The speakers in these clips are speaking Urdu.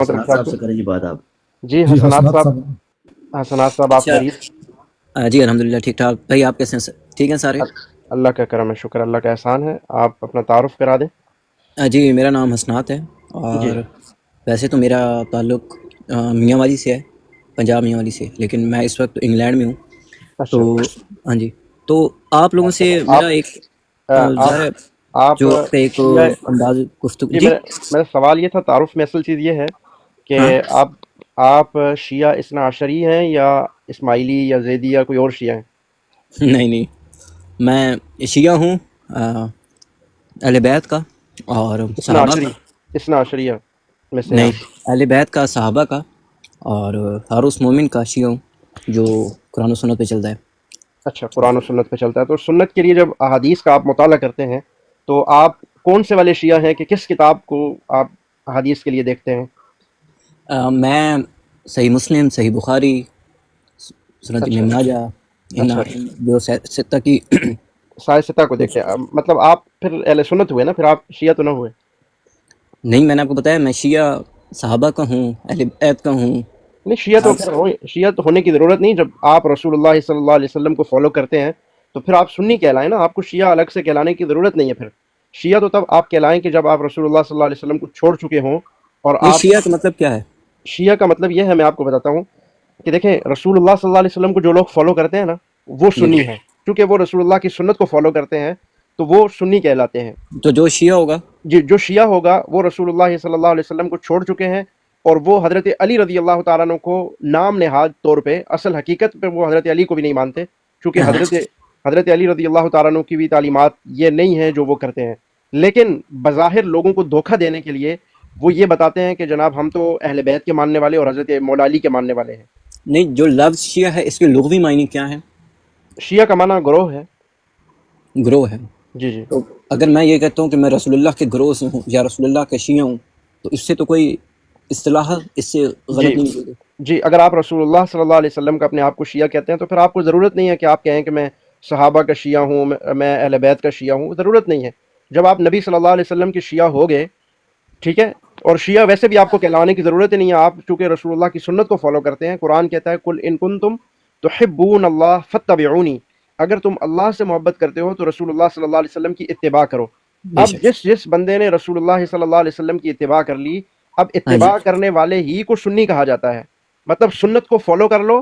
حسنات صاحب سے کریں جی بات آپ. جی جی حسنات حسنات صاحب، صاحب. حسنات صاحب آپ اچھا. خیریت؟ جی الحمدللہ ٹھیک ٹھاک. بھائی آپ کیسے ہیں؟ ٹھیک ہیں سارے؟ اللہ کا کرم ہے، شکر اللہ کا احسان ہے. آپ اپنا تعارف کرا دیں. جی میرا نام حسنات ہے، جی اور ویسے تو میرا تعلق میاں والی سے ہے، پنجاب میاں والی سے، لیکن میں اس وقت انگلینڈ میں ہوں. تو اچھا. ہاں جی، تو آپ لوگوں سے آپ میرا ایک آپ ظاہر ہے آپ جو آپ کا ایک شیعہ. انداز گفتگو. جی جی میرا سوال یہ تھا، تعارف میں اصل چیز یہ ہے کہ ہاں. آپ شیعہ اثنا عشری ہیں یا اسماعیلی یا زیدی یا کوئی اور شیعہ ہیں؟ نہیں نہیں، میں شیعہ ہوں، اہل بیت کا اور اثنا صحابہ کا. عشری، اثنا عشریہ میں سے ہیں نہیں، آپ؟ اہل بیت کا، صحابہ کا، اور حارث مومن کا شیعہ ہوں، جو قرآن و سنت پہ چلتا ہے. اچھا، قرآن و سنت پہ چلتا ہے. تو سنت کے لیے جب احادیث کا آپ مطالعہ کرتے ہیں تو آپ کون سے والے شیعہ ہیں کہ کس کتاب کو آپ احادیث کے لیے دیکھتے ہیں؟ میں صحیح مسلم، صحیح بخاری، سنت اچھا ابن ماجہ، ان اچھا، جو ستہ کی. سائے ستہ کو دیکھتے ہیں. مطلب آپ پھر اہل سنت ہوئے نا، پھر آپ شیعہ تو نہ ہوئے؟ نہیں، میں نے آپ کو بتایا میں شیعہ صحابہ کا ہوں، اہل بیت کا ہوں. نہیں، شیعہ تو پھر شیعہ تو ہونے کی ضرورت نہیں. جب آپ رسول اللہ صلی اللہ علیہ وسلم کو فالو کرتے ہیں تو پھر آپ سنی کہلائیں نا، آپ کو شیعہ الگ سے کہلانے کی ضرورت نہیں ہے. پھر شیعہ تو تب آپ کہلائیں کہ جب آپ رسول اللہ صلی اللہ علیہ وسلم کو چھوڑ چکے ہوں. اور نہیں، آپ، شیعہ کا مطلب کیا ہے؟ شیعہ کا مطلب یہ ہے، میں آپ کو بتاتا ہوں کہ دیکھیں رسول اللہ صلی اللہ علیہ وسلم کو جو لوگ فالو کرتے ہیں نا وہ جی سنی ہیں، کیونکہ وہ رسول اللہ کی سنت کو فالو کرتے ہیں تو وہ سنی کہلاتے ہیں. تو جو شیعہ ہوگا. جی، جو شیعہ ہوگا وہ رسول اللہ صلی اللہ علیہ وسلم کو چھوڑ چکے ہیں، اور وہ حضرت علی رضی اللہ تعالیٰ عنہ کو نام نہاد طور پہ، اصل حقیقت پہ وہ حضرت علی کو بھی نہیں مانتے، چونکہ ہاں. حضرت علی رضی اللہ تعالیٰ عنہ کی بھی تعلیمات یہ نہیں ہیں جو وہ کرتے ہیں. لیکن بظاہر لوگوں کو دھوکہ دینے کے لیے وہ یہ بتاتے ہیں کہ جناب ہم تو اہل بیت کے ماننے والے اور حضرت مولا علی کے ماننے والے ہیں. نہیں، جو لفظ شیعہ ہے اس کے لغوی معنی کیا ہے؟ شیعہ کا معنی گروہ ہے. گروہ ہے. جی جی تو اگر میں یہ کہتا ہوں کہ میں رسول اللہ کے گروہ سے ہوں یا رسول اللہ کا شیعہ ہوں، تو اس سے تو کوئی اصطلاح اس سے جی غلط نہیں ہوگی. جی، اگر آپ رسول اللہ صلی اللہ علیہ وسلم کا اپنے آپ کو شیعہ کہتے ہیں تو پھر آپ کو ضرورت نہیں ہے کہ آپ کہیں کہ میں صحابہ کا شیعہ ہوں، میں اہل بیت کا شیعہ ہوں. ضرورت نہیں ہے. جب آپ نبی صلی اللہ علیہ وسلم کے شیعہ ہو گئے، ٹھیک ہے، اور شیعہ ویسے بھی آپ کو کہلانے کی ضرورت ہی نہیں ہے. آپ چونکہ رسول اللہ کی سنت کو فالو کرتے ہیں. قرآن کہتا ہے کل ان کنتم تحبون اللہ فتبعونی، اگر تم اللہ سے محبت کرتے ہو تو رسول اللہ صلی اللہ علیہ وسلم کی اتباع کرو. بے اب شک. جس بندے نے رسول اللہ صلی اللہ علیہ وسلم کی اتباع کر لی، اب ہاں جی. اتباع کرنے والے ہی کو سنی کہا جاتا ہے. مطلب سنت کو فالو کر لو،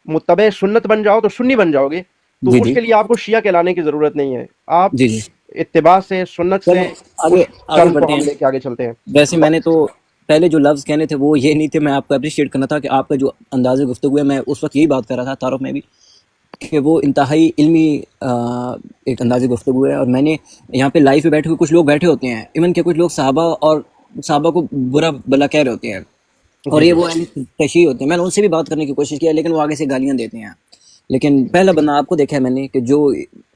متبع سنت بن جاؤ تو سنی بن جاؤ گے. تو جی اس جی کے لیے آپ کو شیعہ کہلانے کی ضرورت نہیں ہے. آپ جی جی. اتباع سے، سنت چلو سے آگے اس آگے ٹرم بڑھتے کو ہم ہیں. لے کے آگے چلتے ہیں. ویسے میں نے تو پہلے جو لفظ کہنے تھے وہ یہ نہیں تھے، میں آپ کو اپریشیٹ کرنا تھا کہ آپ کا جو انداز گفتگو ہے، میں اس وقت یہی بات کر رہا تھا تعارف میں بھی، کہ وہ انتہائی علمی ایک انداز گفتگو ہے. اور میں نے یہاں پہ لائف پہ بیٹھے ہوئے کچھ لوگ بیٹھے ہوتے ہیں، ایون کہ کچھ لوگ صحابہ اور صحابہ کو برا بلا کہہ رہے ہوتے ہیں، اور جی یہ جی وہ تشیع ہوتے ہیں. میں نے ان سے بھی بات کرنے کی کوشش کیا، لیکن وہ آگے سے گالیاں دیتے ہیں. لیکن پہلا بندہ آپ کو دیکھا ہے میں نے کہ جو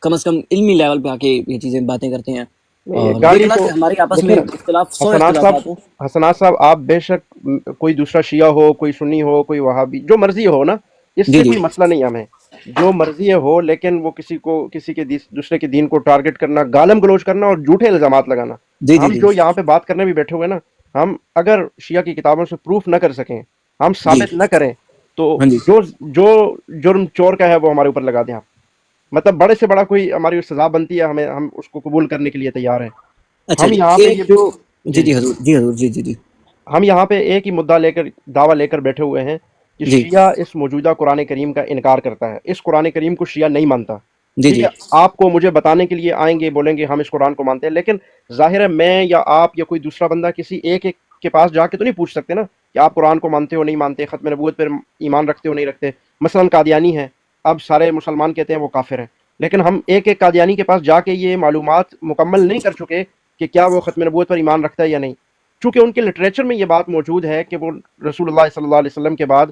کم از کم علمی لیول پہ آ کے یہ چیزیں باتیں کرتے ہیں. نہیں، اور گالی دیکھنا تو کہ ہمارے آپس دیکھیں میں اختلاف، سو حسنات صاحب، اختلافات ہوں. حسنات صاحب آپ بے شک کوئی دوسرا شیعہ ہو، کوئی سنی ہو، کوئی وہابی، جو مرضی ہو نا، اس جی سے جی کوئی مسئلہ نہیں ہمیں. جو مرضی ہو، لیکن وہ کسی کے دوسرے کے دین کو ٹارگٹ کرنا، گالم گلوچ کرنا اور جھوٹے الزامات لگانا. جی جی ہم جی جو یہاں پہ بات کرنے بھی بیٹھے ہوئے نا، ہم اگر شیعہ کی کتابوں سے پروف نہ کر سکیں، ہم جی. ثابت نہ کریں، تو ہاں جی. جو جرم چور کا ہے وہ ہمارے اوپر لگا دیں آپ. مطلب بڑے سے بڑا کوئی ہماری سزا بنتی ہے، ہم اس کو قبول کرنے کے لیے تیار ہیں. اچھا ہم جی، یہاں پہ ایک یہ، جو جی جی جی حضور، جی حضور، جی جی جی ہم یہاں پہ ایک ہی مدعا لے کر، دعویٰ لے کر بیٹھے ہوئے ہیں کہ جی شیعہ اس موجودہ قرآن کریم کا انکار کرتا ہے. اس قرآن کریم کو شیعہ نہیں مانتا. جی ٹھیک جی ہے، آپ کو مجھے بتانے کے لیے آئیں گے، بولیں گے ہم اس قرآن کو مانتے ہیں، لیکن ظاہر ہے میں یا آپ یا کوئی دوسرا بندہ کسی ایک کے پاس جا کے تو نہیں پوچھ سکتے نا کہ آپ قرآن کو مانتے ہو نہیں مانتے، ختم نبوت پر ایمان رکھتے ہو نہیں رکھتے. مثلا قادیانی ہے، اب سارے مسلمان کہتے ہیں وہ کافر ہیں، لیکن ہم ایک ایک قادیانی کے پاس جا کے یہ معلومات مکمل نہیں کر چکے کہ کیا وہ ختم نبوت پر ایمان رکھتا ہے یا نہیں. چونکہ ان کے لٹریچر میں یہ بات موجود ہے کہ وہ رسول اللہ صلی اللہ علیہ وسلم کے بعد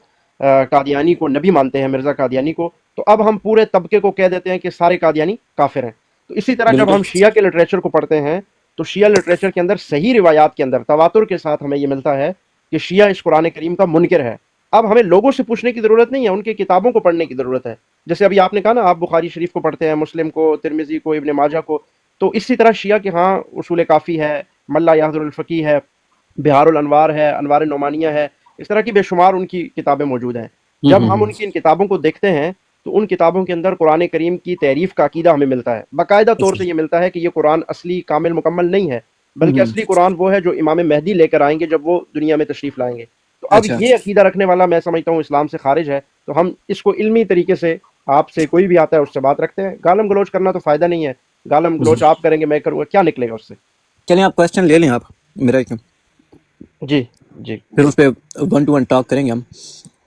قادیانی کو نبی مانتے ہیں، مرزا قادیانی کو. تو اب ہم پورے طبقے کو کہہ دیتے ہیں کہ سارے قادیانی کافر ہیں. تو اسی طرح جب بالکل. ہم شیعہ کے لٹریچر کو پڑھتے ہیں تو شیعہ لٹریچر کے اندر صحیح روایات کے اندر تواتر کے ساتھ ہمیں یہ ملتا ہے کہ شیعہ اس قرآن کریم کا منکر ہے. اب ہمیں لوگوں سے پوچھنے کی ضرورت نہیں ہے، ان کی کتابوں کو پڑھنے کی ضرورت ہے. جیسے ابھی آپ نے کہا نا آپ بخاری شریف کو پڑھتے ہیں، مسلم کو، ترمذی کو، ابن ماجہ کو. تو اسی طرح شیعہ کے ہاں اصول کافی ہے، ملا یحضر الفقی ہے، بہار الانوار ہے، انوار نعمانیہ ہے، اس طرح کی بے شمار ان کی کتابیں موجود ہیں۔ جب ہم ان کی ان کتابوں کو دیکھتے ہیں تو ان کتابوں کے اندر قرآن کریم کی تعریف کا عقیدہ ہمیں ملتا ہے، باقاعدہ طور سے یہ ملتا ہے کہ یہ قرآن اصلی کامل مکمل نہیں ہے، بلکہ اصلی قرآن وہ ہے جو امام مہدی لے کر آئیں گے جب وہ دنیا میں تشریف لائیں گے۔ تو اب اچھا یہ عقیدہ رکھنے والا میں سمجھتا ہوں اسلام سے خارج ہے، تو ہم اس کو علمی طریقے سے آپ سے کوئی بھی آتا ہے اس سے بات رکھتے ہیں، گالم گلوچ کرنا تو فائدہ نہیں ہے، گالم گلوچ آپ کریں گے میں کروں گا، کیا نکلے گا اس سے؟ چلیں آپ کوشچن لے لیں آپ میرا کیوں، جی جی پھر اس پہ 1 to 1 ٹاک کریں گے ہم۔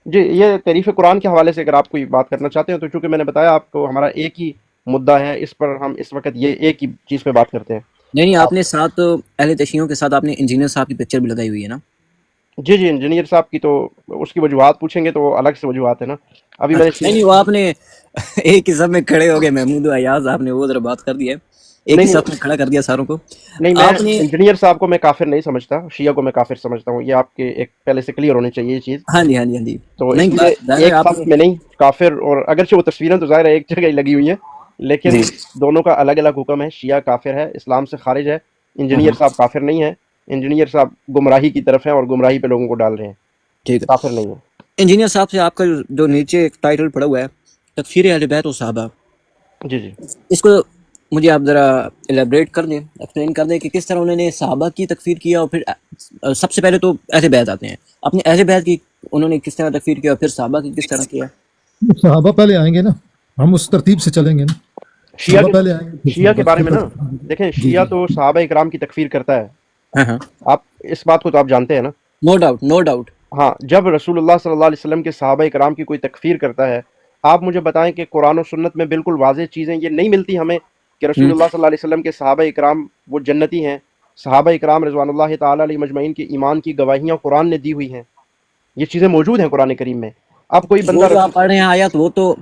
جی، یہ تعریف قرآن کے حوالے سے اگر آپ کوئی بات کرنا چاہتے ہیں تو چونکہ میں نے بتایا آپ کو ہمارا ایک ہی مدعا ہے، اس پر ہم اس وقت یہ ایک ہی چیز پہ بات کرتے ہیں۔ نہیں آپ نے ساتھ اہل تشیعوں کے ساتھ آپ نے انجینئر صاحب کی پکچر بھی لگائی ہوئی ہے نا؟ جی جی، انجینئر صاحب کی تو اس کی وجوہات پوچھیں گے تو وہ الگ سے وجوہات ہے نا، ابھی میں نے نہیں وہ آپ نے ایک ہی صف میں کھڑے ہو گئے، محمود و ایاز آپ نے وہ ذرا بات کر دی ہے، ایک ہی نہیں صف میں کھڑا کر دیا ساروں کو۔ نہیں، میں آپ نے انجینئر صاحب کو میں کافر نہیں سمجھتا، شیعہ کو میں کافر سمجھتا ہوں، یہ آپ کے ایک پہلے سے کلیئر ہونی چاہیے یہ چیز، ہاں جی ہاں جی ہاں جی، تو اس نہیں لیے ظاہر ہے ایک آپ صف نے میں نہیں کافر، اور اگرچہ وہ تصویریں تو ظاہر ہے ایک جگہ ہی لگی ہوئی ہیں، لیکن جی دونوں کا الگ الگ حکم ہے، شیعہ کافر ہے، اسلام سے خارج ہے، انجینئر صاحب کافر نہیں ہے، انجینئر صاحب گمراہی کی طرف ہیں اور گمراہی پہ لوگوں کو ڈال رہے ہیں، ٹھیک ہے۔ کافر نہیں ہے۔ انجینئر صاحب سے آپ کا جو نیچے ایک ٹائٹل پڑا ہوا ہے تکفیر اہل بیت و صحابہ، جی جی اس کو مجھے آپ ذرا ایلیبریٹ کر دیں، ایکسپلین کر دیں کہ کس طرح انہوں نے صحابہ کی تکفیر کیا، اور پھر سب سے پہلے تو اہل بیت آتے ہیں، اپنے اہل بیت کی انہوں نے کس طرح تکفیر کیا، اور پھر صحابہ کی کس طرح کیا؟ صحابہ پہلے آئیں گے نا، ہم اس ترتیب سے چلیں گے نا، شیعہ صحابہ پہلے آئیں گے پھر شیعہ کے صحابہ بارے میں پھر نا دیکھیں، جی شیعہ جی تو صحابہ اکرام کی تکفیر کرتا ہے، ہاں ہاں، آپ اس بات کو تو آپ جانتے ہیں نا۔ No doubt no doubt. ہاں، جب رسول اللہ صلی اللہ علیہ وسلم کے صحابہ اکرام کی کوئی تکفیر کرتا ہے، آپ مجھے بتائیں کہ قرآن و سنت میں بالکل واضح چیزیں یہ نہیں ملتی ہمیں کہ رسول اللہ صلی اللہ علیہ وسلم کے صحابہ اکرام وہ جنتی ہیں، صحابہ اکرام رضوان اللہ تعالیٰ علیہ مجمعین کے ایمان کی گواہیاں قرآن نے دی ہوئی ہیں، یہ چیزیں موجود ہیں قرآن کریم میں۔ اب کوئی وہ بندہ جو آپ پڑھ رہے ہیں آیات، وہ تو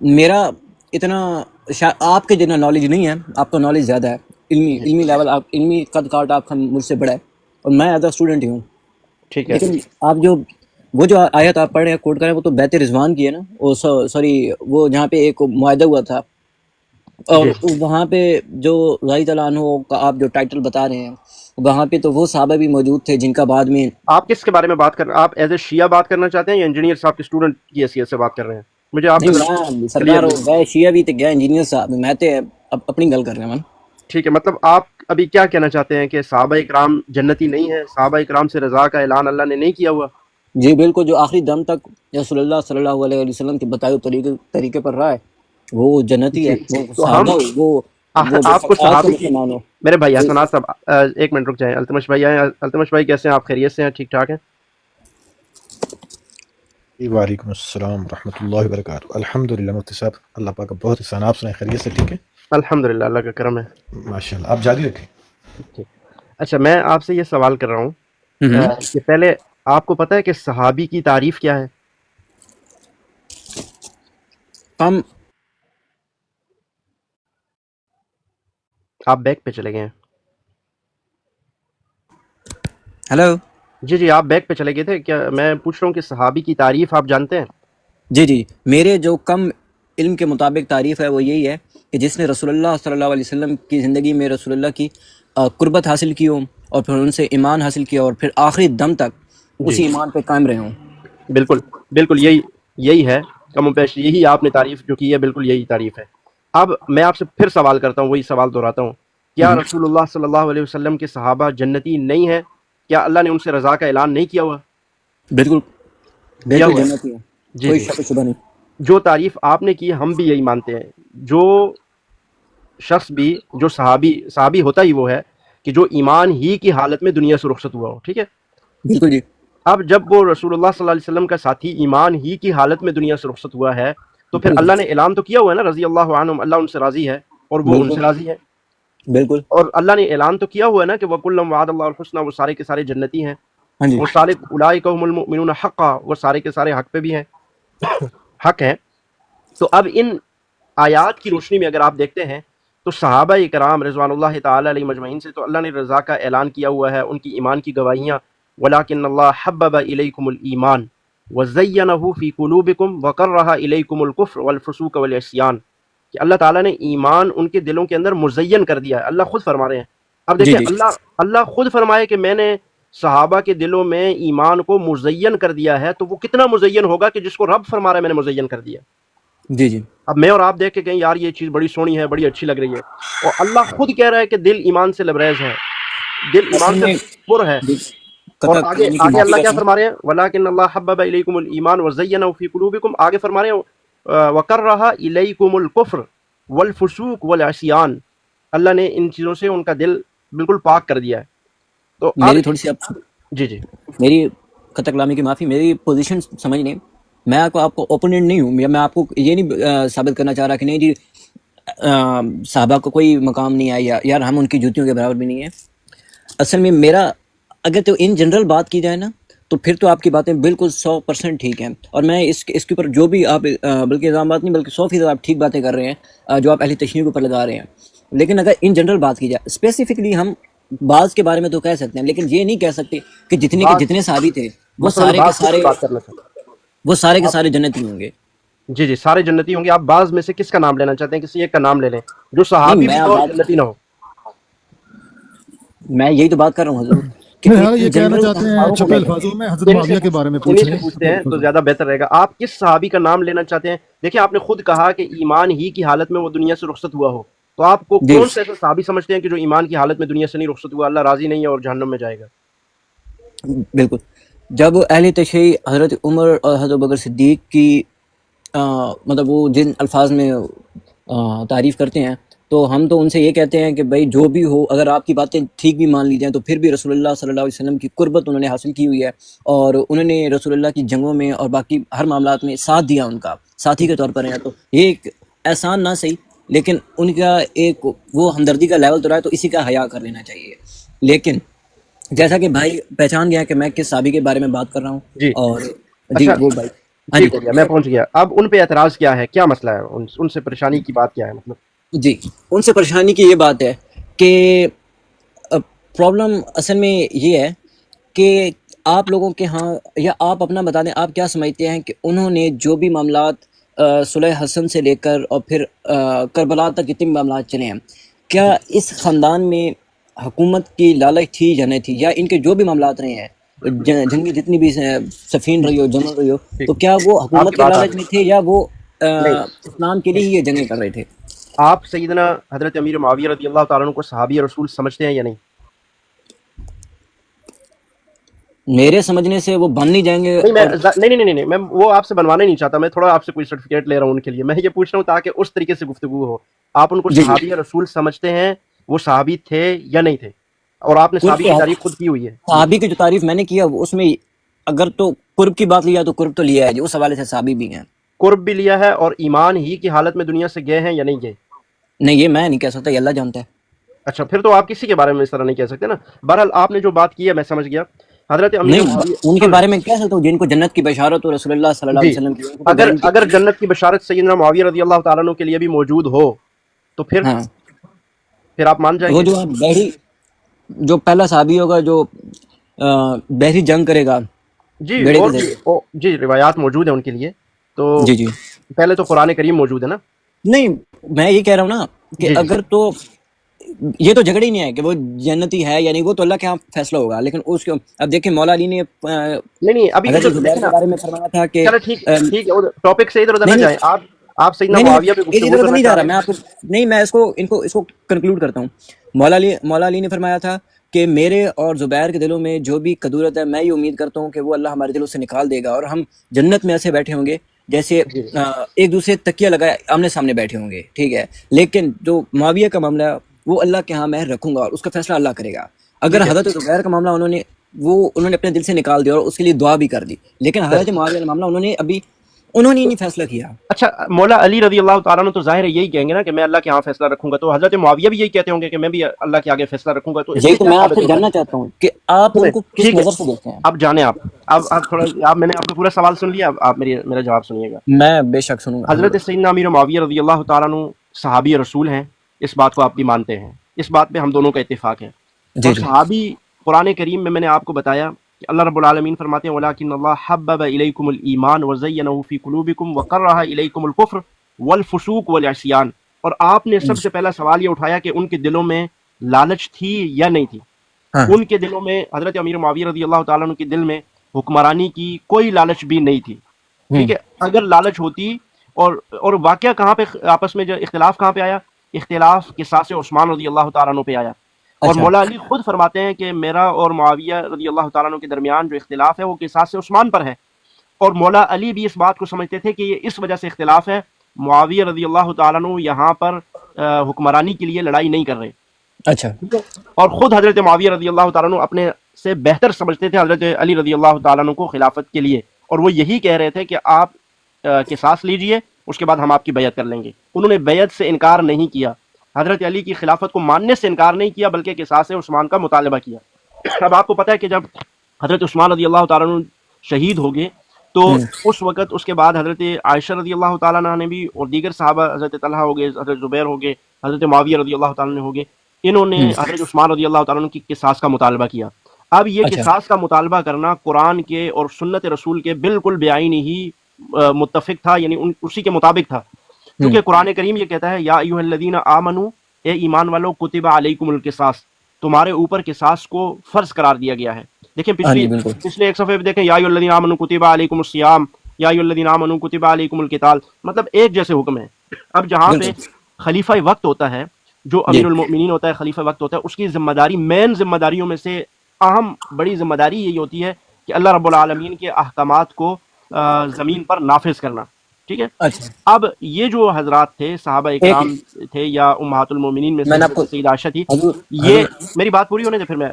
میرا اتنا آپ کے جتنا نالج نہیں ہے، آپ کا نالج زیادہ ہے، علمی لیول، آپ علمی قد کاٹ آپ کا مجھ سے بڑا ہے، اور میں ایز اے اسٹوڈنٹ ہی ہوں، ٹھیک ہے، لیکن آپ وہ جو آیت آپ پڑھ رہے ہیں کوٹ کر رہے ہیں، وہ تو بیت رضوان کی ہے نا، وہ سوری وہ جہاں پہ ایک معاہدہ ہوا تھا، اور جی وہاں پہ جو رضی اللہ عنہ کا آپ جو ٹائٹل بتا رہے ہیں، وہاں پہ تو وہ صحابہ بھی موجود تھے جن کا بعد میں آپ کس کے بارے میں بات کر رہے ہیں؟ آپ ایز اے شیعہ بات کرنا چاہتے ہیں یا انجینئر صاحب کے اسٹوڈنٹ کی حیثیت سے بات کر رہے ہیں؟ مجھے آپ نہیں میں کلیئر سرکار نہیں۔ گئے شیعہ بھی تے گئے انجینئر صاحب، میں تے اپنی گل کر رہا ہوں۔ ٹھیک ہے، مطلب آپ ابھی کیا کہنا چاہتے ہیں کہ صحابہ اکرام جنتی نہیں ہیں، صحابہ اکرام سے رضا کا اعلان اللہ نے نہیں کیا ہوا؟ جی بالکل، جو آخری دم تک رسول اللہ صلی اللہ علیہ وسلم کے بتائے ہوئے طریقے پر رہا ہے وہ جنتی ہے، جی، وہ تو ہم صحابہ وہ آپ کو آج کے صحابی کی، مسلمان ہو۔ میرے بھائی حسنات صاحب ایک منٹ رک جائیں، التمش بھائی آئے، التمش بھائی کیسے ہیں آپ؟ خیریت سے ہیں؟ ٹھیک ٹھاک ہیں؟ وعلیکم السلام ورحمۃ اللہ وبرکاتہ، الحمد للہ مفتی صاحب، اللہ پاک کا بہت احسان، آپ سنائیں خیریت سے؟ ٹھیک ہے الحمدللہ، اللہ کا کرم ہے۔ ماشاء اللہ، آپ جاری رکھیں۔ ٹھیک۔ اچھا، میں آپ سے یہ سوال کر رہا ہوں کہ پہلے آپ کو پتہ ہے کہ صحابی کی تعریف کیا ہے؟ ہم آپ بیک پہ چلے گئے ہیں؟ ہیلو، جی جی، آپ بیک پہ چلے گئے تھے کیا؟ میں پوچھ رہا ہوں کہ صحابی کی تعریف آپ جانتے ہیں؟ جی جی، میرے جو کم علم کے مطابق تعریف ہے وہ یہی ہے کہ جس نے رسول اللہ صلی اللہ علیہ وسلم کی زندگی میں رسول اللہ کی قربت حاصل کی ہوں، اور پھر ان سے ایمان حاصل کیا، اور پھر آخری دم تک جی، اسی ایمان پہ قائم رہے ہوں۔ بالکل بالکل، یہی ہے کم و بیش، یہی آپ نے تعریف جو کی ہے بالکل یہی تعریف ہے۔ اب میں آپ سے پھر سوال کرتا ہوں، وہی سوال دہراتا ہوں، کیا رسول اللہ صلی اللہ علیہ وسلم کے صحابہ جنتی نہیں ہیں؟ کیا اللہ نے ان سے رضا کا اعلان نہیں کیا ہوا؟ بالکل کیا بالکل ہوا ہے؟ جنتی ہے، جی کوئی جی، شک و شبہ نہیں۔ جو تعریف آپ نے کی ہم بھی یہی مانتے ہیں۔ جو شخص بھی جو صحابی ہوتا ہی وہ ہے کہ جو ایمان ہی کی حالت میں دنیا سے رخصت ہوا ہو، ٹھیک ہے؟ بالکل جی، اب جب وہ رسول اللہ صلی اللہ علیہ وسلم کا ساتھی ایمان ہی کی حالت میں دنیا سے رخصت ہوا ہے تو پھر اللہ نے اعلان تو کیا ہوا ہے نا، رضی اللہ عنہم، اللہ ان سے راضی ہے اور وہ ان سے بالکل راضی ہے، بالکل، اور اللہ نے اعلان تو کیا ہوا ہے نا کہ وَكُلًّا وَعَدَ اللَّهُ الْحُسْنَى، وہ سارے کے سارے جنتی ہیں، ہاں جی، وہ سارے اولئک هم المؤمنون حقا، وہ سارے کے سارے حق پہ بھی ہیں، حق ہیں۔ تو اب ان آیات کی روشنی میں اگر آپ دیکھتے ہیں تو صحابہ کرام رضوان اللہ تعالی علیہ مجمعین سے تو اللہ نے رضا کا اعلان کیا ہوا ہے، ان کی ایمان کی گواہیاں، وَلَٰكِنَّ اللَّهَ حَبَّبَ إِلَيْكُمُ الْإِيمَانَ وَزَيَّنَهُ فِي قُلُوبِكُمْ وَكَرَّهَ إِلَيْكُمُ الْكُفْرَ وَالْفُسُوقَ وَالْعِصْيَانَ، کہ اللہ تعالیٰ نے ایمان ان کے دلوں کے اندر مزین کر دیا ہے، اللہ خود فرما رہے ہیں۔ اب جی دیکھیں، جی، اللہ خود فرمائے کہ میں نے صحابہ کے دلوں میں ایمان کو مزین کر دیا ہے، تو وہ کتنا مزین ہوگا کہ جس کو رب فرما رہا ہے میں نے مزین کر دیا۔ جی جی اب میں اور آپ دیکھ کے کہیں یار یہ چیز بڑی سونی ہے، بڑی اچھی لگ رہی ہے، اور اللہ خود کہہ رہا ہے کہ دل ایمان سے لبریز ہے، دل اصل ایمان میں سے پر ہے۔ اور قطع آگے کلامی کی آگے معافی اللہ کا کیا سن فرما رہے ہیں؟ وَلَٰكِنَّ اللَّهَ حَبَّبَ إِلَيْكُمُ الْإِيمَانَ وَزَيَّنَهُ فِي قُلُوبِكُمْ، آگے فرما رہے ہیں وَكَرَّهَ إِلَيْكُمُ الْكُفْرَ وَالْفُسُوقَ وَالْعِصْيَانَ، اللہ نے ان چیزوں سے ان کا دل بالکل پاک کر دیا ہے۔ تو میری اب تھوڑی سی آپ جی جی میری قطع کلامی کی معافی، میری پوزیشن سمجھنے، میں آپ کو اوپوننٹ نہیں ہوں، میں آپ کو یہ نہیں ثابت کرنا چاہ رہا کہ نہیں جی صحابہ کو کوئی مقام نہیں ہے، یا یار ہم ان کی جوتیوں کے برابر بھی نہیں ہیں۔ اصل میں میرا اگر تو ان جنرل بات کی جائے نا، تو پھر تو آپ کی باتیں بالکل 100% ٹھیک ہیں، اور میں اس کے اوپر جو بھی آپ بلکہ الزامات نہیں بلکہ 100% آپ ٹھیک باتیں کر رہے ہیں جو آپ اہل تشریح کے اوپر لگا رہے ہیں۔ لیکن اگر ان جنرل بات کی جائے، اسپیسیفکلی ہم بعض کے بارے میں تو کہہ سکتے ہیں، لیکن یہ نہیں کہہ سکتے کہ جتنے کے بعض جتنے صحابی تھے وہ مثلاً سارے کے بعض کس کی سارے بات کرنا چاہتے کے ہیں آپ؟ سارے جنتی ہوں گے۔ جی جی سارے جنتی ہوں گے، آپ بعض میں سے کس کا نام لینا چاہتے ہیں؟ کسی ایک کا نام لے لیں جو نہیں صحابی بھی میں ہو اور بات جنتی نہ ہو۔ میں یہی تو بات کر رہا ہوں حضور کہ میرا یہ ان کہنا جنرل چاہتے ہیں الفاظوں کو چھپے لے کر الفاظوں میں حضرت انہیں سے معاویہ کے بارے میں انہیں پوچھ سے رہے ہیں، پوچھتے چھپے ہیں تو الفاظوں زیادہ بہتر رہے گا۔ آپ کس صحابی کا نام لینا چاہتے ہیں؟ دیکھیں آپ نے خود کہا کہ ایمان ہی کی حالت میں وہ دنیا سے رخصت ہوا ہو، تو آپ کو جی کون سے ایسا صحابی سمجھتے ہیں کہ جو ایمان کی حالت میں دنیا سے نہیں رخصت ہوا، اللہ راضی نہیں ہے اور جہنم میں جائے گا؟ بالکل۔ جب اہل تشیع حضرت عمر اور حضرت بکر صدیق کی مطلب وہ جن الفاظ میں تعریف کرتے ہیں، تو ہم تو ان سے یہ کہتے ہیں کہ بھائی جو بھی ہو، اگر آپ کی باتیں ٹھیک بھی مان لی جائیں تو پھر بھی رسول اللہ صلی اللہ علیہ وسلم کی قربت انہوں نے حاصل کی ہوئی ہے، اور انہوں نے رسول اللہ کی جنگوں میں اور باقی ہر معاملات میں ساتھ دیا، ان کا ساتھی کے طور پر ہیں۔ تو یہ ایک احسان نہ صحیح، لیکن ان کا ایک وہ ہمدردی کا لیول تو رہا ہے، تو اسی کا حیا کر لینا چاہیے۔ لیکن جیسا کہ بھائی پہچان گیا کہ میں کس صحابی کے بارے میں بات کر رہا ہوں، جی اور جی اچھا وہ بھائی ہاں جی ٹھیک ہو گیا، میں پہنچ گیا۔ اب ان پہ اعتراض کیا ہے؟ کیا مسئلہ ہے؟ ان سے پریشانی کی بات کیا ہے؟ مطلب جی ان سے پریشانی کی یہ بات ہے کہ پرابلم اصل میں یہ ہے کہ آپ لوگوں کے ہاں، یا آپ اپنا بتا دیں آپ کیا سمجھتے ہیں کہ انہوں نے جو بھی معاملات صلح حسن سے لے کر اور پھر کربلا تک جتنے بھی معاملات چلے ہیں، کیا اس خاندان میں حکومت کی لالچ تھی یا نہیں تھی، یا ان کے جو بھی معاملات رہے ہیں جنگی جتنی بھی سفین رہی ہو، جنگل رہی ہو، ٹھیک، تو کیا وہ آپ حکومت کی کے بات آ لالچ گئی۔ میں تھے، یا وہ نہیں اسلام کے لیے ہی یہ جنگیں کر رہے تھے؟ آپ سیدنا حضرت امیر معاویہ رضی اللہ تعالیٰ عنہ کو صحابی رسول سمجھتے ہیں یا نہیں؟ میرے سمجھنے سے وہ بن نہیں جائیں گے، نہیں میں اور نہیں میں وہ آپ سے بنوانا ہی نہیں چاہتا، میں تھوڑا آپ سے کوئی سرٹیفکیٹ لے رہا ہوں ان کے لیے، میں یہ پوچھ رہا ہوں تاکہ اس طریقے سے گفتگو ہو۔ آپ ان کو جی جی صحابی رسول سمجھتے ہیں؟ وہ صحابی تھے یا نہیں تھے؟ اور آپ نے قرب صحابی تو کی تعریف خود کی ہوئی ہے۔ صحابی کی جو تعریف میں نے کیا اس میں اگر تو قرب کی بات لیا تو قرب تو لیا ہے جی، اس حوالے سے صحابی بھی ہیں۔ قرب بھی لیا ہے، اور ایمان ہی کی حالت میں دنیا سے گئے ہیں یا نہیں گئے؟ نہیں یہ میں نہیں کہہ سکتا، یہ اللہ جانتا ہے۔ اچھا پھر تو آپ کسی کے بارے میں اس طرح نہیں کہہ سکتے نا۔ بہرحال آپ نے جو بات کی ہے میں سمجھ گیا۔ حضرت امیر نہیں معاویہ ان کے سن بارے میں کہہ سکتا ہوں جن کو جنت کی بشارت ہو رسول اللہ صلی اللہ علیہ جی، وسلم کی، ان کو تو اگر گارنٹی اگر جنت کی بشارت سیدنا معاویہ رضی اللہ تعالیٰ عنہ کے لیے بھی موجود ہو تو ہاں، پھر آپ مان جائیں وہ گے؟ جو بحری جو پہلا صحابی ہوگا جو بحری جنگ کرے گا جی بیڑے کے اور بھی ذریعے۔ جی روایات موجود ہیں ان کے لیے، تو جی جی پہلے تو قرآن کریم موجود ہے نا۔ نہیں میں یہ کہہ رہا ہوں نا کہ جی جی اگر تو یہ تو جھگڑا ہی نہیں ہے کہ وہ جنتی ہے یا نہیں، وہ تو اللہ کے ہاں فیصلہ ہوگا، لیکن اس کو اب دیکھیں مولا علی نے نہیں ابھی حضرت ادھر زبیر دیکھیں کے نا، بارے میں فرمایا تھا کہ چلو ٹھیک ٹھیک ہے، ٹاپک سے ادھر ادھر نہ نہیں نہیں جائیں آپ سیدنا نہیں نہیں معاویہ پہ ادھر گفتگو ادھر کرنا نہیں چاہ جا رہا رہے میں ہیں۔ آپ کو، نہیں میں اس کو کنکلوڈ کرتا ہوں۔ مولا علی نے فرمایا تھا کہ میرے اور زبیر کے دلوں میں جو بھی کدورت ہے، میں یہ امید کرتا ہوں کہ وہ اللہ ہمارے دلوں سے نکال دے گا، اور ہم جنت میں ایسے بیٹھے ہوں گے جیسے جی ایک دوسرے تکیہ لگائے آمنے سامنے بیٹھے ہوں گے، ٹھیک ہے۔ لیکن جو معاویہ کا معاملہ ہے وہ اللہ کے ہاں میں رکھوں گا، اور اس کا فیصلہ اللہ کرے گا۔ اگر ٹھیک ہے حضرت زبیر کا معاملہ انہوں نے اپنے دل سے نکال دیا اور اس کے لیے دعا بھی کر دی، لیکن حضرت معاویہ کا معاملہ انہوں نے نہیں فیصلہ کیا۔ اچھا مولا علی رضی اللہ تعالیٰ عنہ تو ظاہر ہے یہی کہیں گے نا کہ میں اللہ کے ہاں فیصلہ رکھوں گا، تو حضرت معاویہ بھی یہی کہتے ہوں گے کہ میں بھی اللہ کے آگے فیصلہ رکھوں گا، تو اس یہی سے تو کیا میں آپ ثابت سے ہوتا جاننا ہے؟ چاہتا ہوں کہ آپ ان سنیں کو کس ٹھیک ہے، نظر سے دیکھتے ہیں۔ اب جانے اب تھوڑا میں نے آپ کا پورا سوال سن لیا، اب آپ میرا جواب سنیے گا۔ میں بے شک سنوں گا حضور۔ حضرت سیدنا امیر معاویہ رضی اللہ تعالیٰ عنہ صحابی رسول ہیں، اس بات کو آپ بھی مانتے ہیں، اس بات پہ ہم دونوں کا اتفاق ہے۔ جی اور جی صحابی قرآن کریم میں نے آپ کو بتایا کہ اللہ رب العالمین فرماتے ہیں وَلَٰكِنَّ اللَّهَ حَبَّبَ إِلَيْكُمُ الْإِيمَانَ وَزَيَّنَهُ فِي قُلُوبِكُمْ وَكَرَّهَ إِلَيْكُمُ الْكُفْرَ وَالْفُسُوقَ وَالْعِصْيَانَ، اور آپ نے سب سے پہلا سوال یہ اٹھایا کہ ان کے دلوں میں لالچ تھی یا نہیں تھی۔ ہاں ان کے دلوں میں حضرت امیر معاویہ رضی اللہ تعالیٰ عنہ کے دل میں حکمرانی کی کوئی لالچ بھی نہیں تھی، ٹھیک ہے۔ اگر لالچ ہوتی اور واقعہ کہاں پہ آپس میں جو اختلاف کہاں پہ آیا، اختلاف قصاص عثمان رضی اللہ تعالیٰ عنہ پہ آیا، اور اچھا مولا علی خود فرماتے ہیں کہ میرا اور معاویہ رضی اللہ تعالیٰ عنہ کے درمیان جو اختلاف ہے وہ قصاص عثمان پر ہے، اور مولا علی بھی اس بات کو سمجھتے تھے کہ یہ اس وجہ سے اختلاف ہے، معاویہ رضی اللہ تعالیٰ عنہ یہاں پر حکمرانی کے لیے لڑائی نہیں کر رہے، اچھا اور خود حضرت معاویہ رضی اللہ تعالیٰ عنہ اپنے سے بہتر سمجھتے تھے حضرت علی رضی اللہ تعالیٰ عنہ کو خلافت کے لیے، اور وہ یہی کہہ رہے تھے کہ آپ قصاص لیجئے، اس کے بعد ہم آپ کی بیعت کر لیں گے۔ انہوں نے بیعت سے انکار نہیں کیا، حضرت علی کی خلافت کو ماننے سے انکار نہیں کیا، بلکہ قصاص عثمان کا مطالبہ کیا۔ اب آپ کو پتہ ہے کہ جب حضرت عثمان رضی اللہ تعالیٰ عنہ شہید ہو گئے تو اس وقت اس کے بعد حضرت عائشہ رضی اللہ تعالیٰ عنہ نے بھی، اور دیگر صحابہ حضرت طلحہ ہو گئے، حضرت زبیر ہو گئے، حضرت معاویہ رضی اللہ تعالیٰ عنہ ہو گئے، انہوں نے حضرت عثمان رضی اللہ تعالیٰ عنہ کی قصاص کا مطالبہ کیا۔ اب یہ قصاص کا مطالبہ کرنا قرآن کے اور سنت رسول کے بالکل بعینی ہی متفق تھا، یعنی اسی کے مطابق تھا، کیونکہ قرآن کریم یہ کہتا ہے یا ایھا الذین آمنوا، اے ایمان والو، کتب علیکم القصاص، تمہارے اوپر قصاص کو فرض قرار دیا گیا ہے۔ دیکھیں پچھلے ایک صفحے پہ دیکھیں، یا ایھا الذین آمنوا کتب علیکم الصیام، یا ایھا الذین آمنوا کتب علیکم القتال، مطلب ایک جیسے حکم ہے۔ اب جہاں پہ خلیفہ وقت ہوتا ہے، جو امیر المؤمنین ہوتا ہے، خلیفہ وقت ہوتا ہے، اس کی ذمہ داری، مین ذمہ داریوں میں سے اہم بڑی ذمہ داری یہی ہوتی ہے کہ اللہ رب العالمین کے احکامات کو زمین پر نافذ کرنا، ٹھیک ہے۔ اب یہ جو حضرات تھے، صحابہ اکرام تھے یا امہات المومنین میں سے سیدہ عائشہ تھی، یہ میری بات پوری ہونے دے، پھر میں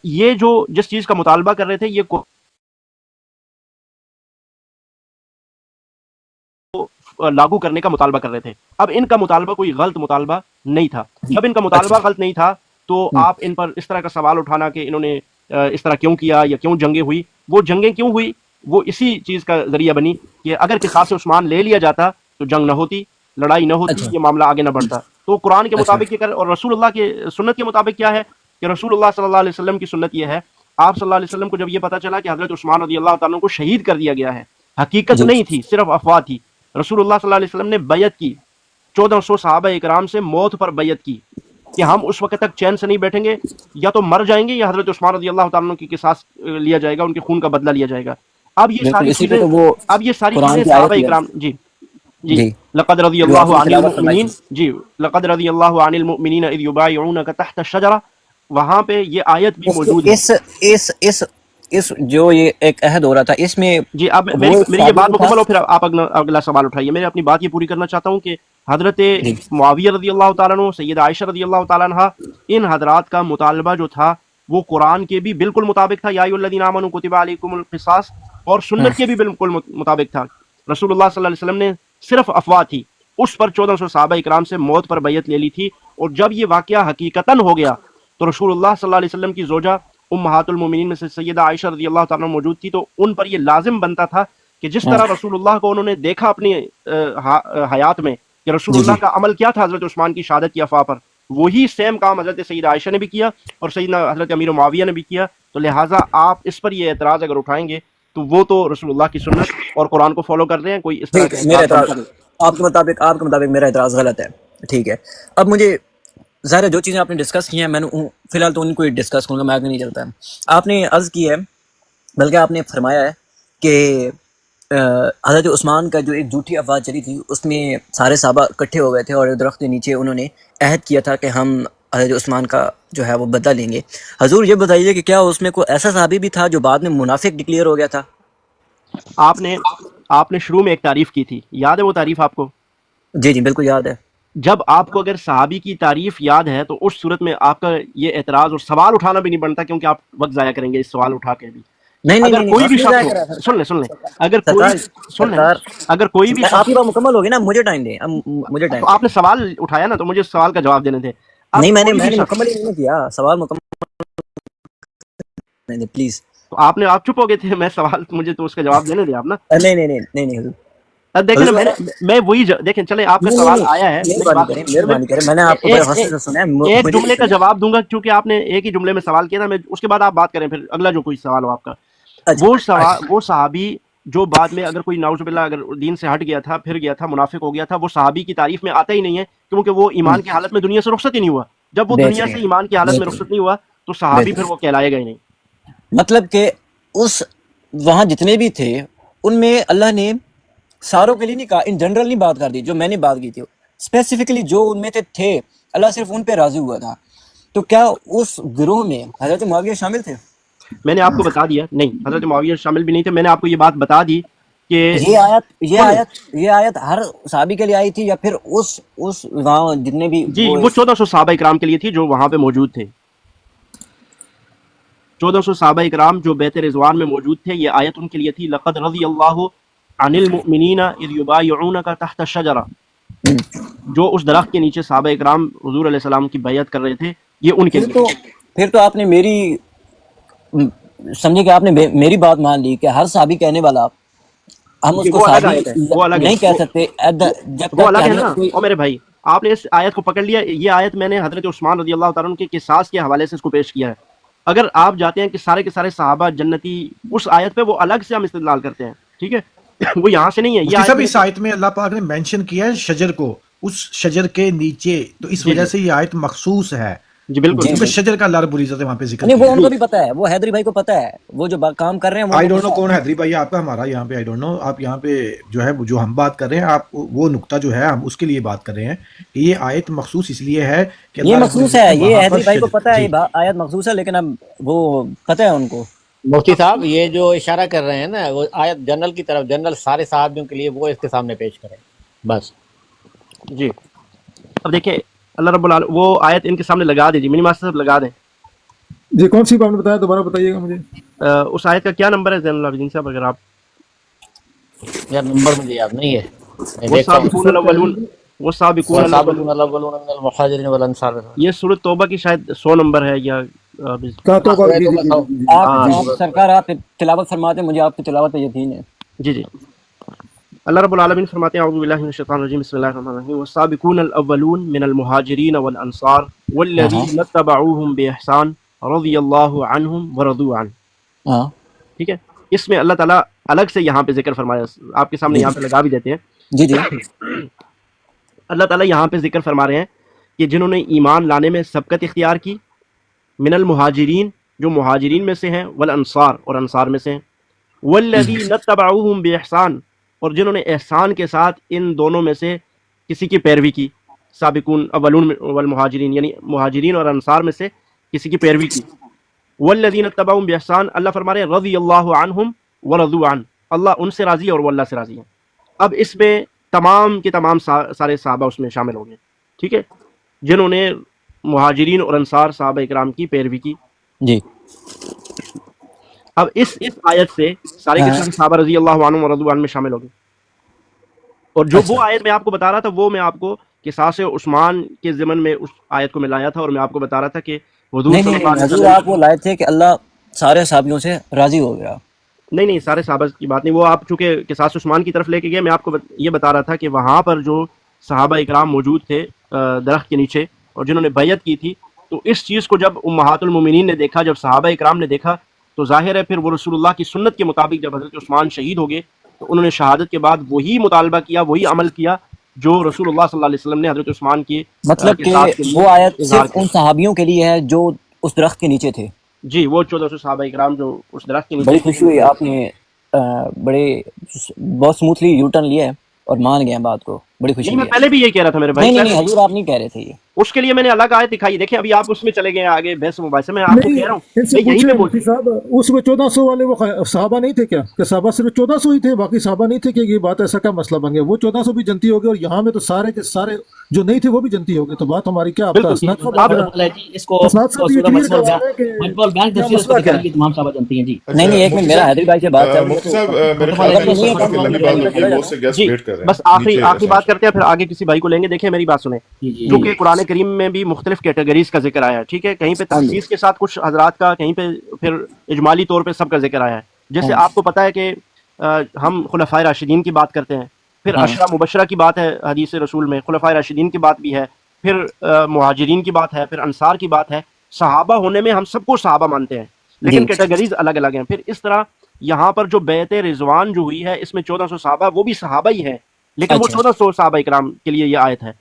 یہ جو جس چیز کا مطالبہ کر رہے تھے، یہ لاگو کرنے کا مطالبہ کر رہے تھے۔ اب ان کا مطالبہ کوئی غلط مطالبہ نہیں تھا۔ جب ان کا مطالبہ غلط نہیں تھا تو آپ ان پر اس طرح کا سوال اٹھانا کہ انہوں نے اس طرح کیوں کیا یا کیوں جنگیں ہوئی، وہ جنگیں کیوں ہوئی وہ اسی چیز کا ذریعہ بنی کہ اگر قصاص عثمان لے لیا جاتا تو جنگ نہ ہوتی، لڑائی نہ ہوتی، یہ معاملہ آگے نہ بڑھتا۔ تو قرآن کے مطابق یہ کر، اور رسول اللہ کے سنت کے مطابق کیا ہے کہ رسول اللہ صلی اللہ علیہ وسلم کی سنت یہ ہے، آپ صلی اللہ علیہ وسلم کو جب یہ پتا چلا کہ حضرت عثمان رضی اللہ تعالیٰ عنہ کو شہید کر دیا گیا ہے، حقیقت نہیں تھی، صرف افواہ تھی، رسول اللہ صلی اللہ علیہ وسلم نے بیعت کی، 1400 صحابہ اکرام سے موت پر بیعت کی کہ ہم اس وقت تک چین سے نہیں بیٹھیں گے، یا تو مر جائیں گے یا حضرت عثمان رضی اللہ تعالیٰ عنہ کی قصاص لیا جائے گا، ان کے خون کا بدلہ لیا جائے گا۔ اب یہ ساری چیزیں صحابہ اکرام جی لقد رضی اللہ عن المؤمنین، جی لقد رضی اللہ عن المؤمنین اذ یبایعونک تحت الشجرہ، وہاں پہ یہ آیت بھی موجود ہے۔ اس جو یہ ایک عہد ہو رہا تھا، اس میں جی اب میری یہ بات مکمل ہو، پھر آپ اگلا سوال اٹھائیے۔ میں اپنی بات یہ پوری کرنا چاہتا ہوں کہ حضرت معاویہ رضی اللہ تعالیٰ عنہ، سیدہ عائشہ رضی اللہ تعالیٰ عنہ، ان حضرات کا مطالبہ جو تھا وہ قرآن کے بھی بالکل مطابق تھا، یا ایھا الذین آمنوا کتب علیکم القصاص، اور سنت کے بھی بالکل مطابق تھا۔ رسول اللہ صلی اللہ علیہ وسلم نے صرف افواہ تھی، اس پر 1400 صحابہ اکرام سے موت پر بیعت لے لی تھی، اور جب یہ واقعہ حقیقتاً ہو گیا تو رسول اللہ صلی اللہ علیہ وسلم کی زوجہ امہات المومنین میں سے سیدہ عائشہ رضی اللہ تعالیٰ عنہ موجود تھی، تو ان پر یہ لازم بنتا تھا کہ جس طرح رسول اللہ کو انہوں نے دیکھا اپنی حیات میں کہ رسول اللہ کا عمل کیا تھا حضرت عثمان کی شہادت کی افواہ پر، وہی سیم کام حضرت سیدہ عائشہ نے بھی کیا اور سیدنا حضرت امیر معاویہ نے بھی کیا۔ تو لہٰذا آپ اس پر یہ اعتراض اگر اٹھائیں گے تو وہ تو رسول اللہ کی سنت اور قرآن کو فالو کر رہے ہیں، کوئی اس طرح کا آپ کے مطابق میرا اعتراض غلط ہے، ٹھیک ہے۔ اب مجھے ظاہر ہے جو چیزیں آپ نے ڈسکس کی ہیں، میں نے فی الحال تو ان کو ڈسکس کروں گا، میں آگے نہیں چلتا ہے۔ آپ نے عرض کی ہے، بلکہ آپ نے فرمایا ہے کہ حضرت عثمان کا جو ایک جھوٹی افواہ چلی تھی، اس میں سارے صحابہ اکٹھے ہو گئے تھے اور درخت کے نیچے انہوں نے عہد کیا تھا کہ ہم حضرت عثمان کا جو ہے وہ بدلہ لیں گے۔ حضور یہ بتائیے کہ کیا اس میں کوئی ایسا صحابی بھی تھا جو بعد میں منافق ڈکلیئر ہو گیا تھا؟ آپ نے شروع میں ایک تعریف کی تھی، یاد ہے وہ تعریف آپ کو؟ جی جی بالکل یاد ہے۔ جب آپ کو اگر صحابی کی تعریف یاد ہے تو اس صورت میں آپ کا یہ اعتراض اور سوال اٹھانا بھی نہیں بنتا، کیونکہ آپ وقت ضائع کریں گے اس سوال اٹھا کے بھی۔ اگر کوئی بھی شخص سن لیں اگر کوئی بھی آپ کی بات مکمل ہوگی نا، مجھے ٹائم دیں، مجھے ٹائم۔ آپ نے سوال اٹھایا نا، تو مجھے سوال کا جواب دینے تھے۔ نہیں میں نے مکمل ہی نہیں کیا سوال، مکمل نہیں پلیز۔ تو آپ چپ ہو گئے تھے، میں سوال مجھے تو اس کا جواب دینے دیا آپ نا۔ نہیں حضور دیکھیں میں وہی دیکھیں، چلے آپ کا سوال آیا ہے، مہربانی کریں، میں نے آپ کو بڑے حوصلے سے سنا ہے، ایک جملے کا جواب دوں گا کیونکہ آپ نے ایک ہی جملے میں سوال کیا تھا، میں اس کے بعد آپ بات کریں، پھر اگلا جو کوئی سوال ہو آپ کا۔ وہ صحابی جو بعد میں اگر کوئی نعوذ باللہ اگر دین سے ہٹ گیا تھا، پھر گیا تھا، منافق ہو گیا تھا، وہ صحابی کی تعریف میں آتا ہی نہیں ہے، کیونکہ وہ ایمان کی حالت میں دنیا سے رخصت ہی نہیں ہوا۔ جب وہ دنیا سے ایمان کی حالت میں رخصت نہیں ہوا تو صحابی پھر وہ کہلائے گا ہی نہیں. مطلب کہ اس وہاں جتنے بھی تھے ان میں اللہ نے ساروں کے لیے نہیں کہا، ان جنرل نہیں بات کر دی جو میں نے بات کی تھی، اسپیسیفکلی جو ان میں تھے اللہ صرف ان پہ راضی ہوا تھا. تو کیا اس گروہ میں حضرت معاویہ شامل تھے؟ میں نے آپ کو بتا دیا نہیں، حضرت معاویہ شامل بھی نہیں تھے. میں نے آپ کو یہ بات بتا دی کہ یہ آیت ہر صحابی کے لیے آئی تھی یا پھر اس وہاں جتنے بھی جی وہ 1400 صحابہ اکرام کے لیے تھی جو وہاں پہ موجود تھے. 1400 صحابہ اکرام جو بیت رضوان میں موجود تھے، یہ آیت ان کے لیے تھی. لقد رضی اللہ عن المؤمنین اذ یبایعونک تحت الشجرہ. جو اس درخت کے نیچے صحابہ اکرام حضور علیہ السلام کی بیعت کر رہے تھے، یہ ان کے لیے. پھر تو آپ نے میری سمجھے کہ آپ نے میری بات مان لی کہ ہر صحابی کہنے والا ہم اس کو صحابی نہیں کہہ سکتے جب وہ الگ ہے نا. اور میرے بھائی آپ نے اس آیت کو پکڑ لیا. یہ آیت میں نے حضرت عثمان رضی اللہ تعالیٰ عنہ کے قصاص کے حوالے سے اس کو پیش کیا ہے. اگر آپ جاتے ہیں کہ سارے کے سارے صحابہ جنتی، اس آیت پہ وہ الگ سے ہم استدلال کرتے ہیں، ٹھیک ہے، وہ یہاں سے نہیں ہے. یہ اس آیت میں اللہ پاک نے مینشن کیا ہے شجر کو، اس شجر کے نیچے، تو اس وجہ سے یہ آیت مخصوص ہے. جی بالکل شجر کا اللہ رب العزت نے وہاں پہ ذکر نہیں، وہ ان کو بھی پتا ہے، وہ حیدری بھائی کو پتا ہے، وہ جو کام کر رہے ہیں. آئی ڈونٹ نو کون حیدری بھائی آپ کا، ہمارا یہاں پہ آئی ڈونٹ نو. آپ یہاں پہ جو ہے جو ہم بات کر رہے ہیں، آپ وہ نقطہ جو ہے ہم اس کے لیے بات کر رہے ہیں کہ یہ آیت مخصوص اس لیے ہے کہ یہ مخصوص ہے، یہ حیدری بھائی کو پتا ہے یہ آیت مخصوص ہے، لیکن اب وہ پتا ہے ان کو. مفتی صاحب یہ جو اشارہ کر رہے ہیں نا، وہ آیت جنرل کی طرف، جنرل سارے صحابیوں کے لیے، وہ اس کے سامنے پیش کریں بس. جی اب دیکھیں اللہ رب العالمین وہ آیت ان کے سامنے لگا دیجیے. منی ماسٹر صاحب لگا دیں. جی کون سی آپ نے بتایا، دوبارہ بتائیے گا مجھے. اس آیت کا کیا نمبر ہے زین العابدین صاحب؟ اگر آپ یار نمبر مجھے یاد نہیں ہے. والسابقون الاولون والسابقون الاولون من المہاجرین والانصار، یہ سورۃ توبہ کی شاید 100 نمبر ہے یا آپ سرکار آپ تلاوت فرماتے ہیں، مجھے آپ کی تلاوت پہ یقین ہے. جی جی. اللہ رب العالمین فرماتے ہیں اعوذ باللہ من الشیطان الرجیم بسم اللہ الرحمن الرحیم والسابقون الاولون من المہاجرین والانصار والذین اتبعوہم باحسان رضی اللہ عنہم ورضوا عنہ. ٹھیک ہے، اس میں اللہ تعالیٰ الگ سے یہاں پہ ذکر فرمایا، آپ کے سامنے یہاں پہ لگا بھی دیتے ہیں. جی جی. اللہ تعالیٰ یہاں پہ ذکر فرما رہے ہیں کہ جنہوں نے ایمان لانے میں سبقت اختیار کی، من المہاجرین جو مہاجرین میں سے ہیں، والانصار اور انصار میں سے ہیں، والذین اتبعوہم باحسان اور جنہوں نے احسان کے ساتھ ان دونوں میں سے کسی کی پیروی کی. سابقون اولون والمہاجرین یعنی مہاجرین اور انصار میں سے کسی کی پیروی کی. والذین اتبعوہم باحسان اللہ فرما رہے ہیں رضی اللہ عنہم ورضوا عنہ، اللہ ان سے راضی ہے اور وہ اللہ سے راضی ہے. اب اس میں تمام کے تمام سارے صحابہ اس میں شامل ہوں گے، ٹھیک ہے، جنہوں نے مہاجرین اور انصار صحابہ اکرام کی پیروی کی. جی اب اس آیت سے سارے کے سارے صحابہ رضی اللہ عنہم ورضوا عنہ میں شامل ہو گئے. اور جو وہ آیت میں آپ کو بتا رہا تھا، وہ میں آپ کو قصاص عثمان کے ضمن میں اس آیت کو میں لایا تھا، اور میں آپ کو بتا رہا تھا کہ حضور صلی اللہ علیہ وسلم آپ وہ لائے تھے کہ اللہ سارے صحابیوں سے راضی ہو گیا. نہیں سارے صحابہ کی بات نہیں، وہ آپ چونکہ قصاص عثمان کی طرف لے کے گئے. میں آپ کو یہ بتا رہا تھا کہ وہاں پر جو صحابہ اکرام موجود تھے درخت کے نیچے اور جنہوں نے بیعت کی تھی، تو اس چیز کو جب امہات المومنین نے دیکھا، جب صحابہ اکرام نے دیکھا، تو ظاہر ہے پھر وہ رسول اللہ کی سنت کے مطابق جب حضرت عثمان شہید ہو گئے تو انہوں نے شہادت کے بعد وہی مطالبہ کیا، وہی عمل کیا جو رسول اللہ صلی اللہ علیہ وسلم نے حضرت عثمان کی. مطلب کہ وہ آیت صرف ان صحابیوں کے لیے ہے جو اس درخت کے نیچے تھے. جی وہ 1400 صحابہ اکرام جو اس درخت کے نیچے. بڑی خوشی ہوئی، آپ نے بہت سموتھلی یو ٹرن لیا ہے اور مان گئے ہیں بات کو، بڑی خوشی. میں پہلے بھی یہ کہہ رہا تھا میرے بھائی. نہیں حضور آپ نہیں کہہ رہے تھے یہ، اس کے لیے میں نے الگ آیت دکھائی. دیکھیں ابھی آپ اس میں چلے گئے آگے بحث مباحثے میں. آپ کو کہہ رہا ہوں مفتی صاحب اس میں 1400 والے وہ صحابہ نہیں تھے کیا؟ کہ صحابہ صرف 1400 ہی تھے، باقی صحابہ نہیں تھے؟ کہ یہ بات ایسا کیا مسئلہ بن گیا؟ وہ 1400 بھی جنتی ہو گئے اور یہاں میں تو سارے کے سارے جو نہیں تھے وہ بھی جنتی ہو گئے. تو بات ہماری کیا نہیں ایک منٹ میرا حیدری بھائی سے بات بس آخری بات کرتے ہیں، پھر آگے کسی بھائی کو لیں گے. دیکھیں میری بات سنیں، کیونکہ قرآن کریم میں بھی مختلف کیٹیگریز کا ذکر آیا ہے، ٹھیک ہے، کہیں پہ تخصیص کے ساتھ کچھ حضرات کا، کہیں پہ پھر اجمالی طور پہ سب کا ذکر آیا ہے. جیسے آپ کو پتہ ہے کہ ہم خلفائے راشدین کی بات کرتے ہیں، پھر عشرہ مبشرہ کی بات ہے حدیث رسول میں، خلفائے راشدین کی بات بھی ہے، پھر مہاجرین کی بات ہے، پھر انصار کی بات ہے. صحابہ ہونے میں ہم سب کو صحابہ مانتے ہیں، لیکن کیٹیگریز الگ الگ ہیں. پھر اس طرح یہاں پر جو بیعت رضوان جو ہوئی ہے، اس میں 1400 صحابہ وہ بھی صحابہ ہی ہیں، لیکن وہ 1400 صحابہ اکرام کے لیے یہ آیت ہے.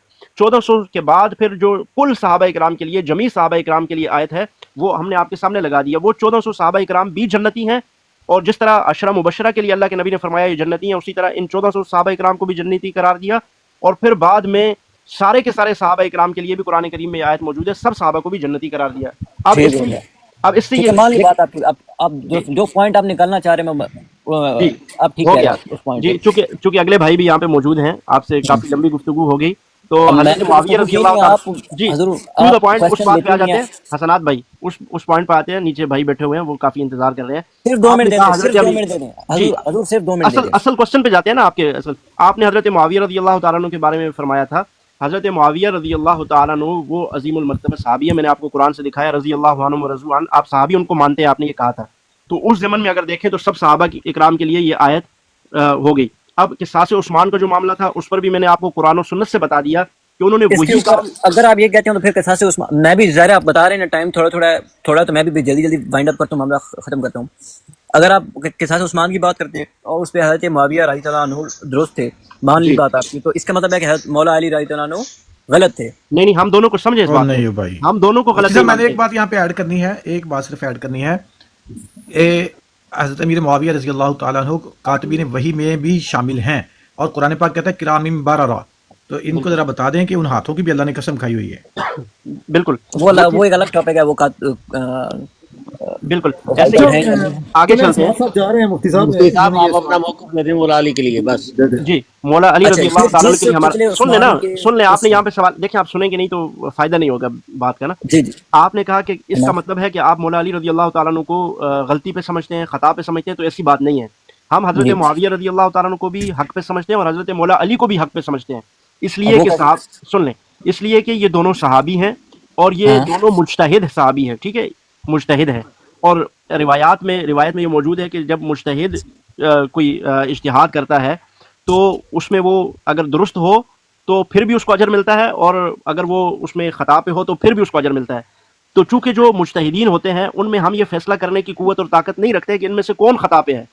1400 کے بعد پھر جو کل صحابہ اکرام کے لیے، جمی صحابہ اکرام کے لیے آیت ہے وہ ہم نے آپ کے سامنے لگا دیا. وہ 1400 صحابہ اکرام بھی جنتی ہیں، اور جس طرح عشرہ مبشرہ کے لیے اللہ کے نبی نے فرمایا یہ جنتی ہیں، اسی طرح ان 1400 صحابہ اکرام کو بھی جنتی قرار دیا. اور پھر بعد میں سارے کے سارے صحابہ اکرام کے لیے بھی قرآن کریم میں آیت موجود ہے، سب صحابہ کو بھی جنتی قرار دیا. اب اس سے ٹھیک ہے، مان لی بات آپ کی. اب جو پوائنٹ آپ نکالنا چاہ رہے ہیں آپ ٹھیک ہو کہہ گیا رہے ہیں اس پوائنٹ جی. چونکہ اگلے بھائی بھی یہاں پہ موجود ہیں، آپ سے کافی لمبی گفتگو ہو گئی، تو حضرت معاویہ رضی اللہ تعالیٰ جی ٹو دا پوائنٹ اس بات پہ آ جاتے ہیں. حسنات بھائی اس پوائنٹ پہ آتے ہیں. نیچے بھائی بیٹھے ہوئے ہیں، وہ کافی انتظار کر رہے ہیں. صرف 2 منٹ دے دیں، صرف 2 منٹ دے دیں حضور، صرف 2 منٹ دے دیں. اصل کوسچن پہ جاتے ہیں نا. آپ نے حضرت معاویہ رضی اللہ تعالیٰ عنہ کے بارے میں فرمایا تھا. حضرت معاویہ رضی اللہ تعالیٰ عنہ وہ عظیم المرتبہ صحابی ہے. میں نے آپ کو قرآن سے دکھایا رضی اللہ عنہ ورضوا عنہ، آپ صحابی ان کو مانتے ہیں، آپ نے یہ کہا تھا. تو اس زمن میں اگر دیکھیں تو سب صحابہ اکرام کے لیے یہ آیت ہو گئی. اب قصاص عثمان کا جو معاملہ تھا اس پر بھی میں نے آپ کو قرآن و سنت سے بتا دیا کہ انہوں نے وہی کام. اگر آپ یہ کہتے ہیں تو پھر قصاص عثمان، میں بھی ظاہر آپ بتا رہے ہیں ٹائم تھوڑا تو میں بھی جلدی وائنڈ اپ کرتا ہوں، معاملہ ختم کرتا ہوں. اگر آپ قصاص عثمان کی بات کرتے ہیں اور اس پہ حضرت معاویہ رضی اللہ عنہ درست تھے، مان لی بات آپ کی، تو اس کا مطلب ہے کہ حضرت مولا علی رضی اللہ عنہ غلط تھے. نہیں، ہم دونوں کو سمجھے اس بات نہیں بھائی، ہم دونوں کو غلط. میں نے ایک بات یہاں پہ ایڈ کرنی ہے، ایک بات صرف ایڈ کرنی ہے. حضرت امیر معاویہ رضی اللہ تعالیٰ عنہ کاتبین وحی میں بھی شامل ہیں، اور قرآن پاک کہتا ہے کرام بررہ. تو ان کو ذرا بتا دیں کہ ان ہاتھوں کی بھی اللہ نے قسم کھائی ہوئی ہے. بالکل وہ ایک الگ ٹاپک ہے، وہ بالکل. آگے چلتے ہیں. جا رہے ہیں مفتی صاحب، آپ اپنا موقف لے دیں مولا علی کے لیے بس. جی مولا علی رضی اللہ تعالیٰ کے لیے ہمارا سن لیں. آپ نے یہاں پہ سوال دیکھیں، آپ سنیں گے نہیں تو فائدہ نہیں ہوگا بات کا نا. جی آپ نے کہا کہ اس کا مطلب ہے کہ آپ مولا علی رضی اللہ تعالیٰ عنہ کو غلطی پہ سمجھتے ہیں، خطا پہ سمجھتے ہیں. تو ایسی بات نہیں ہے. ہم حضرت معاویہ رضی اللہ تعالیٰ عنہ کو بھی حق پہ سمجھتے ہیں اور حضرت مولا علی کو بھی حق پہ سمجھتے ہیں. اس لیے کہ سن لیں، اس لیے کہ یہ دونوں صحابی ہیں اور یہ دونوں مجتہد صحابی ہے. ٹھیک ہے، مجتہد ہے. اور روایت میں یہ موجود ہے کہ جب مجتہد کوئی اجتہاد کرتا ہے تو اس میں وہ اگر درست ہو تو پھر بھی اس کو اجر ملتا ہے، اور اگر وہ اس میں خطا پہ ہو تو پھر بھی اس کو اجر ملتا ہے. تو چونکہ جو مجتہدین ہوتے ہیں ان میں ہم یہ فیصلہ کرنے کی قوت اور طاقت نہیں رکھتے کہ ان میں سے کون خطا پہ ہے.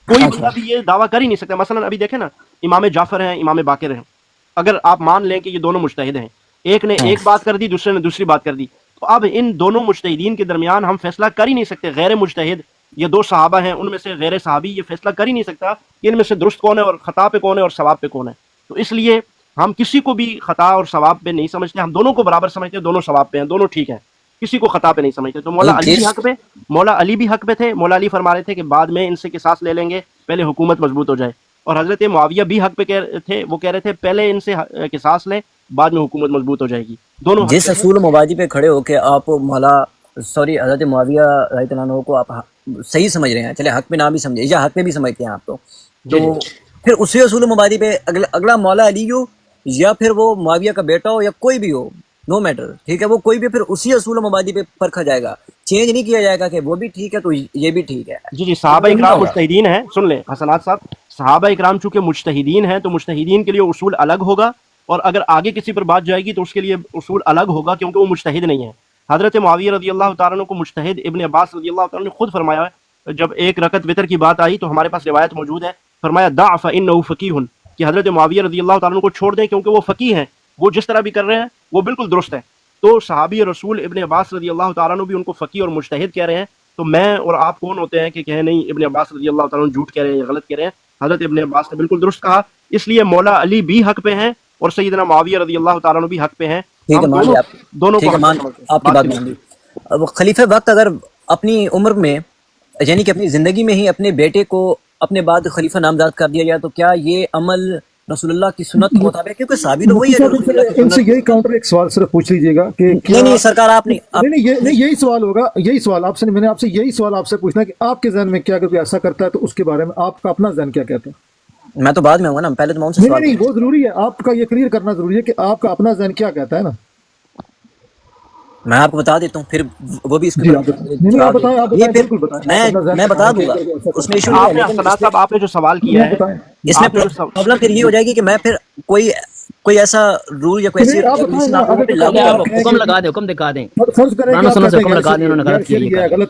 کوئی بندہ بھی یہ دعویٰ کر ہی نہیں سکتا. مثلا ابھی دیکھیں نا، امام جعفر ہیں، امام باقر ہیں. اگر آپ مان لیں کہ یہ دونوں مجتہد ہیں، ایک نے ایک بات کر دی، دوسرے نے دوسری بات کر دی، تو اب ان دونوں مجتہدین کے درمیان ہم فیصلہ کر ہی نہیں سکتے. غیر مجتہد یہ دو صحابہ ہیں، ان میں سے غیر صحابی یہ فیصلہ کر ہی نہیں سکتا کہ ان میں سے درست کون ہے اور خطا پہ کون ہے اور ثواب پہ کون ہے. تو اس لیے ہم کسی کو بھی خطا اور ثواب پہ نہیں سمجھتے. ہم دونوں کو برابر سمجھتے ہیں، دونوں ثواب پہ ہیں، دونوں ٹھیک ہیں، کسی کو خطا پہ نہیں سمجھتے. تو مولا علی بھی حق پہ تھے. مولا علی فرما رہے تھے کہ بعد میں ان سے قصاص لے لیں گے، پہلے حکومت مضبوط ہو جائے. اور حضرت معاویہ بھی حق پہ تھے، وہ کہہ رہے تھے پہلے ان سے قصاص لیں، بعد میں حکومت مضبوط ہو جائے گی. دونوں جس اصول مواجی پہ کھڑے ہو کے آپ حضرت معاویہ رضی اللہ عنہ کو آپ صحیح سمجھ رہے ہیں، چلے حق پہ نہ بھی سمجھے یا حق پہ بھی سمجھتے ہیں آپ، تو پھر اسی اصول مبادی پہ اگلا مولا علی ہو یا پھر وہ معاویہ کا بیٹا ہو یا کوئی بھی ہو، نو میٹر، ٹھیک ہے، وہ کوئی بھی پھر اسی اصول مبادی پہ پرکھا جائے گا. چینج نہیں کیا جائے گا کہ وہ بھی ٹھیک ہے تو یہ بھی ٹھیک ہے. جی صحابہ اکرام مجتہدین ہیں. سن لیں حسنات صاحب، صحابہ اکرام چونکہ مجتہدین ہیں تو مجتہدین کے لیے اصول الگ ہوگا، اور اگر آگے کسی پر بات جائے گی تو اس کے لیے اصول الگ ہوگا، کیونکہ وہ مجتہد نہیں ہے. حضرت معاویہ رضی اللہ تعالیٰ عنہ کو مجتہد ابن عباس رضی اللہ تعالیٰ عنہ نے خود فرمایا ہے. جب ایک رکعت وتر کی بات آئی تو ہمارے پاس روایت موجود ہے، فرمایا دع فإنہ فقیہ، کہ حضرت معاویہ رضی اللہ تعالیٰ عنہ کو چھوڑ دیں کیونکہ وہ فقیہ ہیں، وہ جس طرح بھی کر رہے ہیں وہ بالکل درست ہے. تو صحابی رسول ابن عباس رضی اللہ تعالیٰ عنہ بھی ان کو فقیہ اور مجتہد کہہ رہے ہیں. تو میں اور آپ کون ہوتے ہیں کہ کہیں نہیں ابن عباس رضی اللہ تعالیٰ عنہ جھوٹ کہہ رہے ہیں یا غلط کہہ رہے ہیں؟ حضرت ابن عباس نے بالکل درست کہا. اس لیے مولا علی بھی حق پہ ہیں اور سیدنا معاویہ رضی اللہ تعالیٰ عنہ بھی حق پہ ہیں. دونوں کو آپ کی بات مان لی. خلیفہ وقت اگر اپنی عمر میں یعنی کہ اپنی زندگی میں ہی اپنے بیٹے کو اپنے بعد خلیفہ نامزد کر دیا جائے تو کیا یہ عمل رسول اللہ کی سنت کے مطابق ہے؟ کیونکہ صحابی تو وہی ہے. ان سے یہی کاؤنٹر ایک سوال صرف پوچھ لیجیے گا کہ نہیں سرکار آپ نہیں یہی سوال ہوگا، یہی سوال آپ سے، میں نے آپ سے یہی سوال آپ سے پوچھنا ہے کہ آپ کے ذہن میں کیا، اگر کوئی ایسا کرتا ہے تو اس کے بارے میں آپ کا اپنا ذہن کیا کہتا ہے؟ میں تو بعد میں ہوں نا، پہلے تو میں ان سے سوال نہیں وہ ضروری ہے، آپ کا یہ کلیئر کرنا ضروری ہے کہ آپ کا اپنا ذہن کیا کہتا ہے نا. میں آپ کو بتا دیتا ہوں، پھر وہ بھی اس میں بتا دوں گا، اس میں ایشو نہیں ہے. لیکن آپ نے جو سوال کیا ہے اس میں پرابلم پھر یہ ہو جائے گی کہ میں پھر کوئی ایسا رول یا کوئی ایسی حکم لگا دیں، حکم دکھا دیں، غلط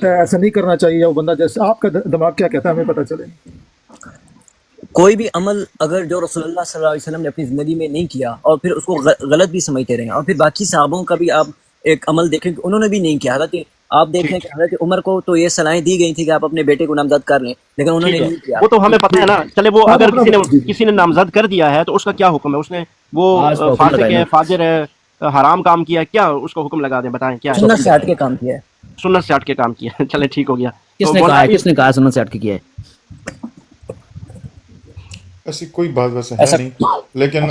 ہے، ایسا نہیں کرنا چاہیے. وہ بندہ جیسے آپ کا دماغ کیا کہتا ہے ہمیں پتہ چلے. کوئی بھی عمل اگر جو رسول اللہ صلی اللہ علیہ وسلم نے اپنی زندگی میں نہیں کیا اور پھر اس کو غلط بھی سمجھتے رہے، اور پھر باقی صحابوں کا بھی آپ ایک عمل دیکھیں کہ انہوں نے بھی نہیں کیا. حضرت آپ دیکھیں کہ حضرت عمر کو تو یہ صلاحیں دی گئی تھی کہ آپ اپنے بیٹے کو نامزد کر لیں، لیکن انہوں نے نہیں کیا. وہ تو ہمیں پتہ ہے نا. چلے وہ اگر کسی نے نامزد کر دیا ہے تو اس کا کیا حکم ہے؟ اس نے وہ فاسق ہے، فاجر ہے، حرام کام کیا ہے، کیا اس کو حکم لگا دیں؟ بتائیں کیا ہے؟ سنت سے ہٹ کے کام کیا ہے. سنت سے ہٹ کے کام کیا ہے. چلے ٹھیک ہو گیا. کس نے کہا سنت سے ہٹ کے کیا ہے؟ ایسی کوئی بات ویسے ہے نہیں، لیکن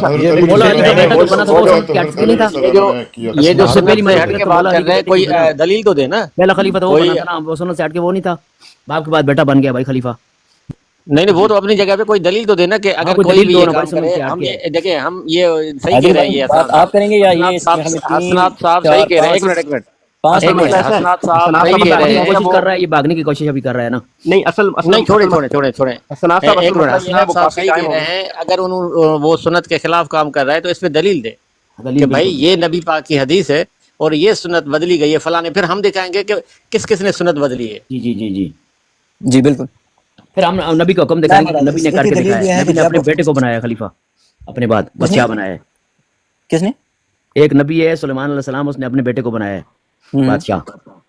یہ جو سنت سے ہٹ کے بات کر رہے ہیں کوئی دلیل تو دے نا. پہلا خلیفہ تو وہ بنا تھا نا، وہ سنت سے ہٹ کے وہ نہیں تھا، باپ کے بعد بیٹا بن گیا بھائی خلیفہ. نہیں وہ تو اپنی جگہ پہ کوئی دلیل تو دینا کہ اگر کوئی بھی یہ کام کرے. ہم یہ دیکھیں، ہم یہ صحیح کہہ رہے ہیں، یہ آپ کریں گے یا یہ حسنات صاحب صحیح کہہ رہے ہیں. ایک منٹ حسنات صاحب صحیح کہہ رہے ہیں. کوشش کر رہا ہے، یہ بھاگنے کی کوشش ابھی کر رہا ہے نا. نہیں اصل نہیں، چھوڑیں حسنات صاحب صحیح کہہ رہے ہیں. اگر وہ سنت کے خلاف کام کر رہا ہے تو اس پہ دلیل دے کہ بھائی یہ نبی پاک کی حدیث ہے اور یہ سنت بدلی گئی ہے فلاں نے. پھر ہم دکھائیں گے کہ کس کس نے سنت بدلی ہے. جی جی جی جی جی بالکل. پھر ہم نبی کا حکم دکھائیں گے، نبی نے کر کے دکھایا. نبی نے اپنے بیٹے کو بنایا خلیفہ، اپنے بعد بادشاہ بنایا ہے. کس نے؟ ایک نبی ہے سلیمان علیہ السلام، اس نے اپنے بیٹے کو بنایا ہے بادشاہ.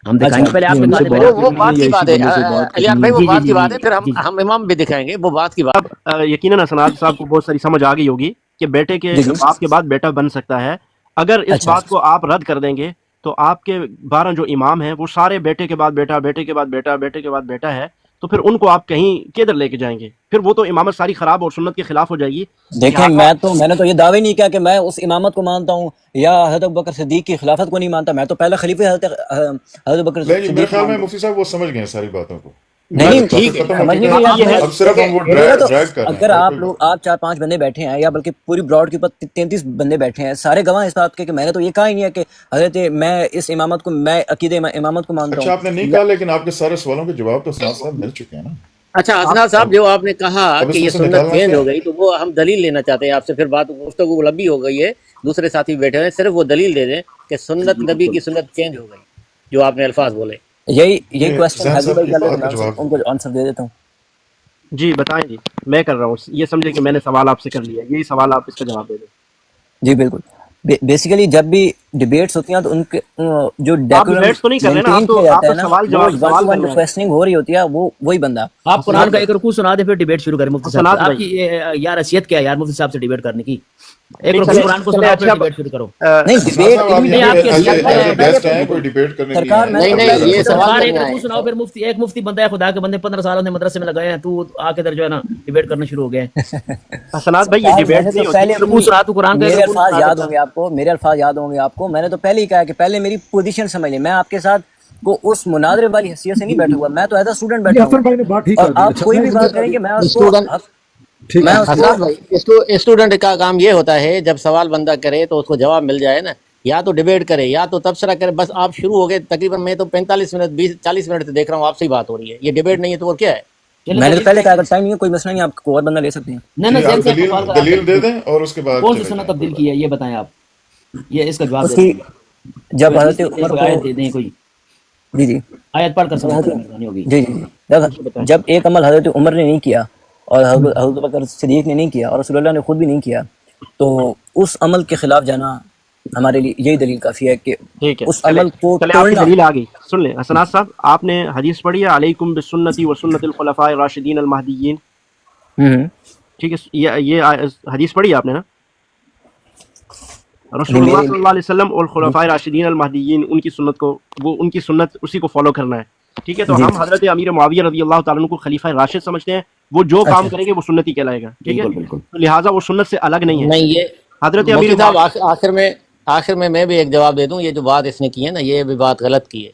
ہم دکھائیں گے. پہلے آپ نے وہ بات کی بات ہے الیاس بھائی، وہ بات کی بات ہے. پھر ہم امام بھی دکھائیں گے وہ بات کی بات. یقیناً حسنات صاحب کو بہت ساری سمجھ آ گئی ہوگی کہ بیٹے کے باپ کے بعد بیٹا بن سکتا ہے. اگر اس بات کو آپ رد کر دیں گے تو آپ کے 12 جو امام ہیں وہ سارے بیٹے کے بعد بیٹا، بیٹے کے بعد بیٹا، بیٹے کے بعد بیٹا ہے. تو پھر ان کو آپ کہیں کدھر لے کے جائیں گے؟ پھر وہ تو امامت ساری خراب اور سنت کے خلاف ہو جائے گی. دیکھیں میں نے تو یہ دعوی نہیں کیا کہ میں اس امامت کو مانتا ہوں یا حضرت ابوبکر صدیق کی خلافت کو نہیں مانتا. میں تو پہلا خلیفہ حضرت ابوبکر میرے صدیق. خیال میں مفتی صاحب وہ سمجھ گئے ہیں ساری باتوں کو. نہیں ٹھیک ہے، سمجھنے کے لیے اب صرف ہم وہ ڈریگ کر رہے ہیں. اگر آپ 4-5 بندے بیٹھے ہیں یا بلکہ پوری براڈ کے اوپر 33 بندے بیٹھے ہیں، سارے گواہ اس بات کے کہ میں نے تو یہ کہا ہی نہیں ہے کہ حضرت میں اس امامت کو، میں عقیدہ امامت کو مانتا ہوں. اچھا آپ نے نہیں کہا، لیکن آپ کے سارے سوالوں کے جواب تو صاحب مل چکے ہیں نا. اچھا حسنات صاحب، جو آپ نے کہا کہ یہ سنت چینج ہو گئی تو وہ ہم دلیل لینا چاہتے ہیں آپ سے. پھر بات گفتگو لمبی ہو گئی ہے، دوسرے ساتھی بیٹھے ہیں، صرف وہ دلیل دے دیں کہ سنت نبی کی سنت چینج ہو گئی جو آپ نے الفاظ بولے. یہی کوسچن حاجی بھائی کا ہے، ان کو آنسر دے دیتا ہوں. جی بتائیں. جی میں کر رہا ہوں. یہ سمجھے کہ میں نے سوال آپ سے کر لیا، یہی سوال آپ اس کا جواب دے دیں. جی بالکل. بیسیکلی جب بھی ڈیبیٹس ہوتی ہیں تو ان کے جو کوسچننگ ہو رہی ہوتی ہے وہی بندہ. آپ قرآن کا ایک رکوع سنا دیں پھر ڈیبیٹ شروع کریں. مفتی صاحب آپ کی یار حیثیت کیا ہے یار مفتی صاحب سے ڈیبیٹ کرنے کی؟ ایک رکوع قرآن کو سنا پھر ڈیبیٹ شروع کرو. نہیں یہ سوال ایک رکوع سناؤ پھر مفتی، ایک مفتی بندہ ہے خدا کے بندے 15 سال نے مدرسے میں لگائے ہیں، تو آ کے ادھر جو ہے نا ڈیبیٹ کرنا شروع ہو گئے. حسنات بھائی یہ ڈیبیٹ رکوع سنا تو قرآن کا میرے الفاظ یاد ہوں گے آپ کو، میرے الفاظ یاد ہوں گے آپ کو. میں نے تو پہلے ہی کہا کہ پہلے میری پوزیشن سمجھ لیں. میں آپ کے ساتھ کو اس مناظرے والی حیثیت سے نہیں بیٹھا ہوا، میں تو ایز اے اسٹوڈنٹ بیٹھا ہوں. اور آپ کوئی بھی بات کریں کہ میں اسٹوڈنٹ کا کام یہ ہوتا ہے جب سوال بندہ کرے تو اس کو جواب مل جائے نا، یا تو ڈیبیٹ کرے یا تو تبصرہ کرے. بس آپ شروع ہو گئے تقریباً میں تو 45 منٹ 20-40 منٹ سے دیکھ رہا ہوں آپ سے ہی بات ہو رہی ہے. یہ ڈیبیٹ نہیں ہے تو اور کیا ہے؟ میں نے تو پہلے کہا اگر ٹائم نہیں ہے کوئی مسئلہ نہیں، آپ کو اور بندہ لے سکتے ہیں. دلیل دے دیں اور اس کے بعد کون سی سنت تبدیل کی ہے یہ بتائیں آپ. یہ اس کا جواب دیں. جب حضرت عمر کو آیت دے دیں کوئی. جی آیت پڑھ کر مہربانی ہوگی. جی جب ایک عمل حضرت عمر نے نہیں کیا اور حضرت بکر صدیق نے نہیں کیا اور رسول اللہ نے خود بھی نہیں کیا، تو اس عمل کے خلاف جانا ہمارے لیے یہی دلیل کافی ہے کہ اس عمل کو توڑنا. دلیل آ گئی. سن لیں حسنات صاحب، آپ نے حدیث پڑھی ہے علیکم بسنتی و سنت الخلفاء الراشدین المہدیین. ٹھیک ہے، یہ حدیث پڑھی ہے آپ نے نا؟ رسول اللہ صلی اللہ علیہ وسلم اور خلفاء راشدین المہدیین، ان کی سنت کو، وہ ان کی سنت اسی کو فالو کرنا ہے. ٹھیک ہے، تو ہم حضرت امیر معاویہ رضی اللہ تعالیٰ عنہ کو خلیفہ راشد سمجھتے ہیں. وہ جو کام کریں گے وہ سنتی کہلائے گا. ٹھیک ہے، لہٰذا وہ سنت سے الگ نہیں ہے. نہیں یہ حضرت امیر صاحب آخر میں بھی ایک جواب دے دوں. یہ جو بات اس نے کی ہے نا، یہ بھی بات غلط کی ہے.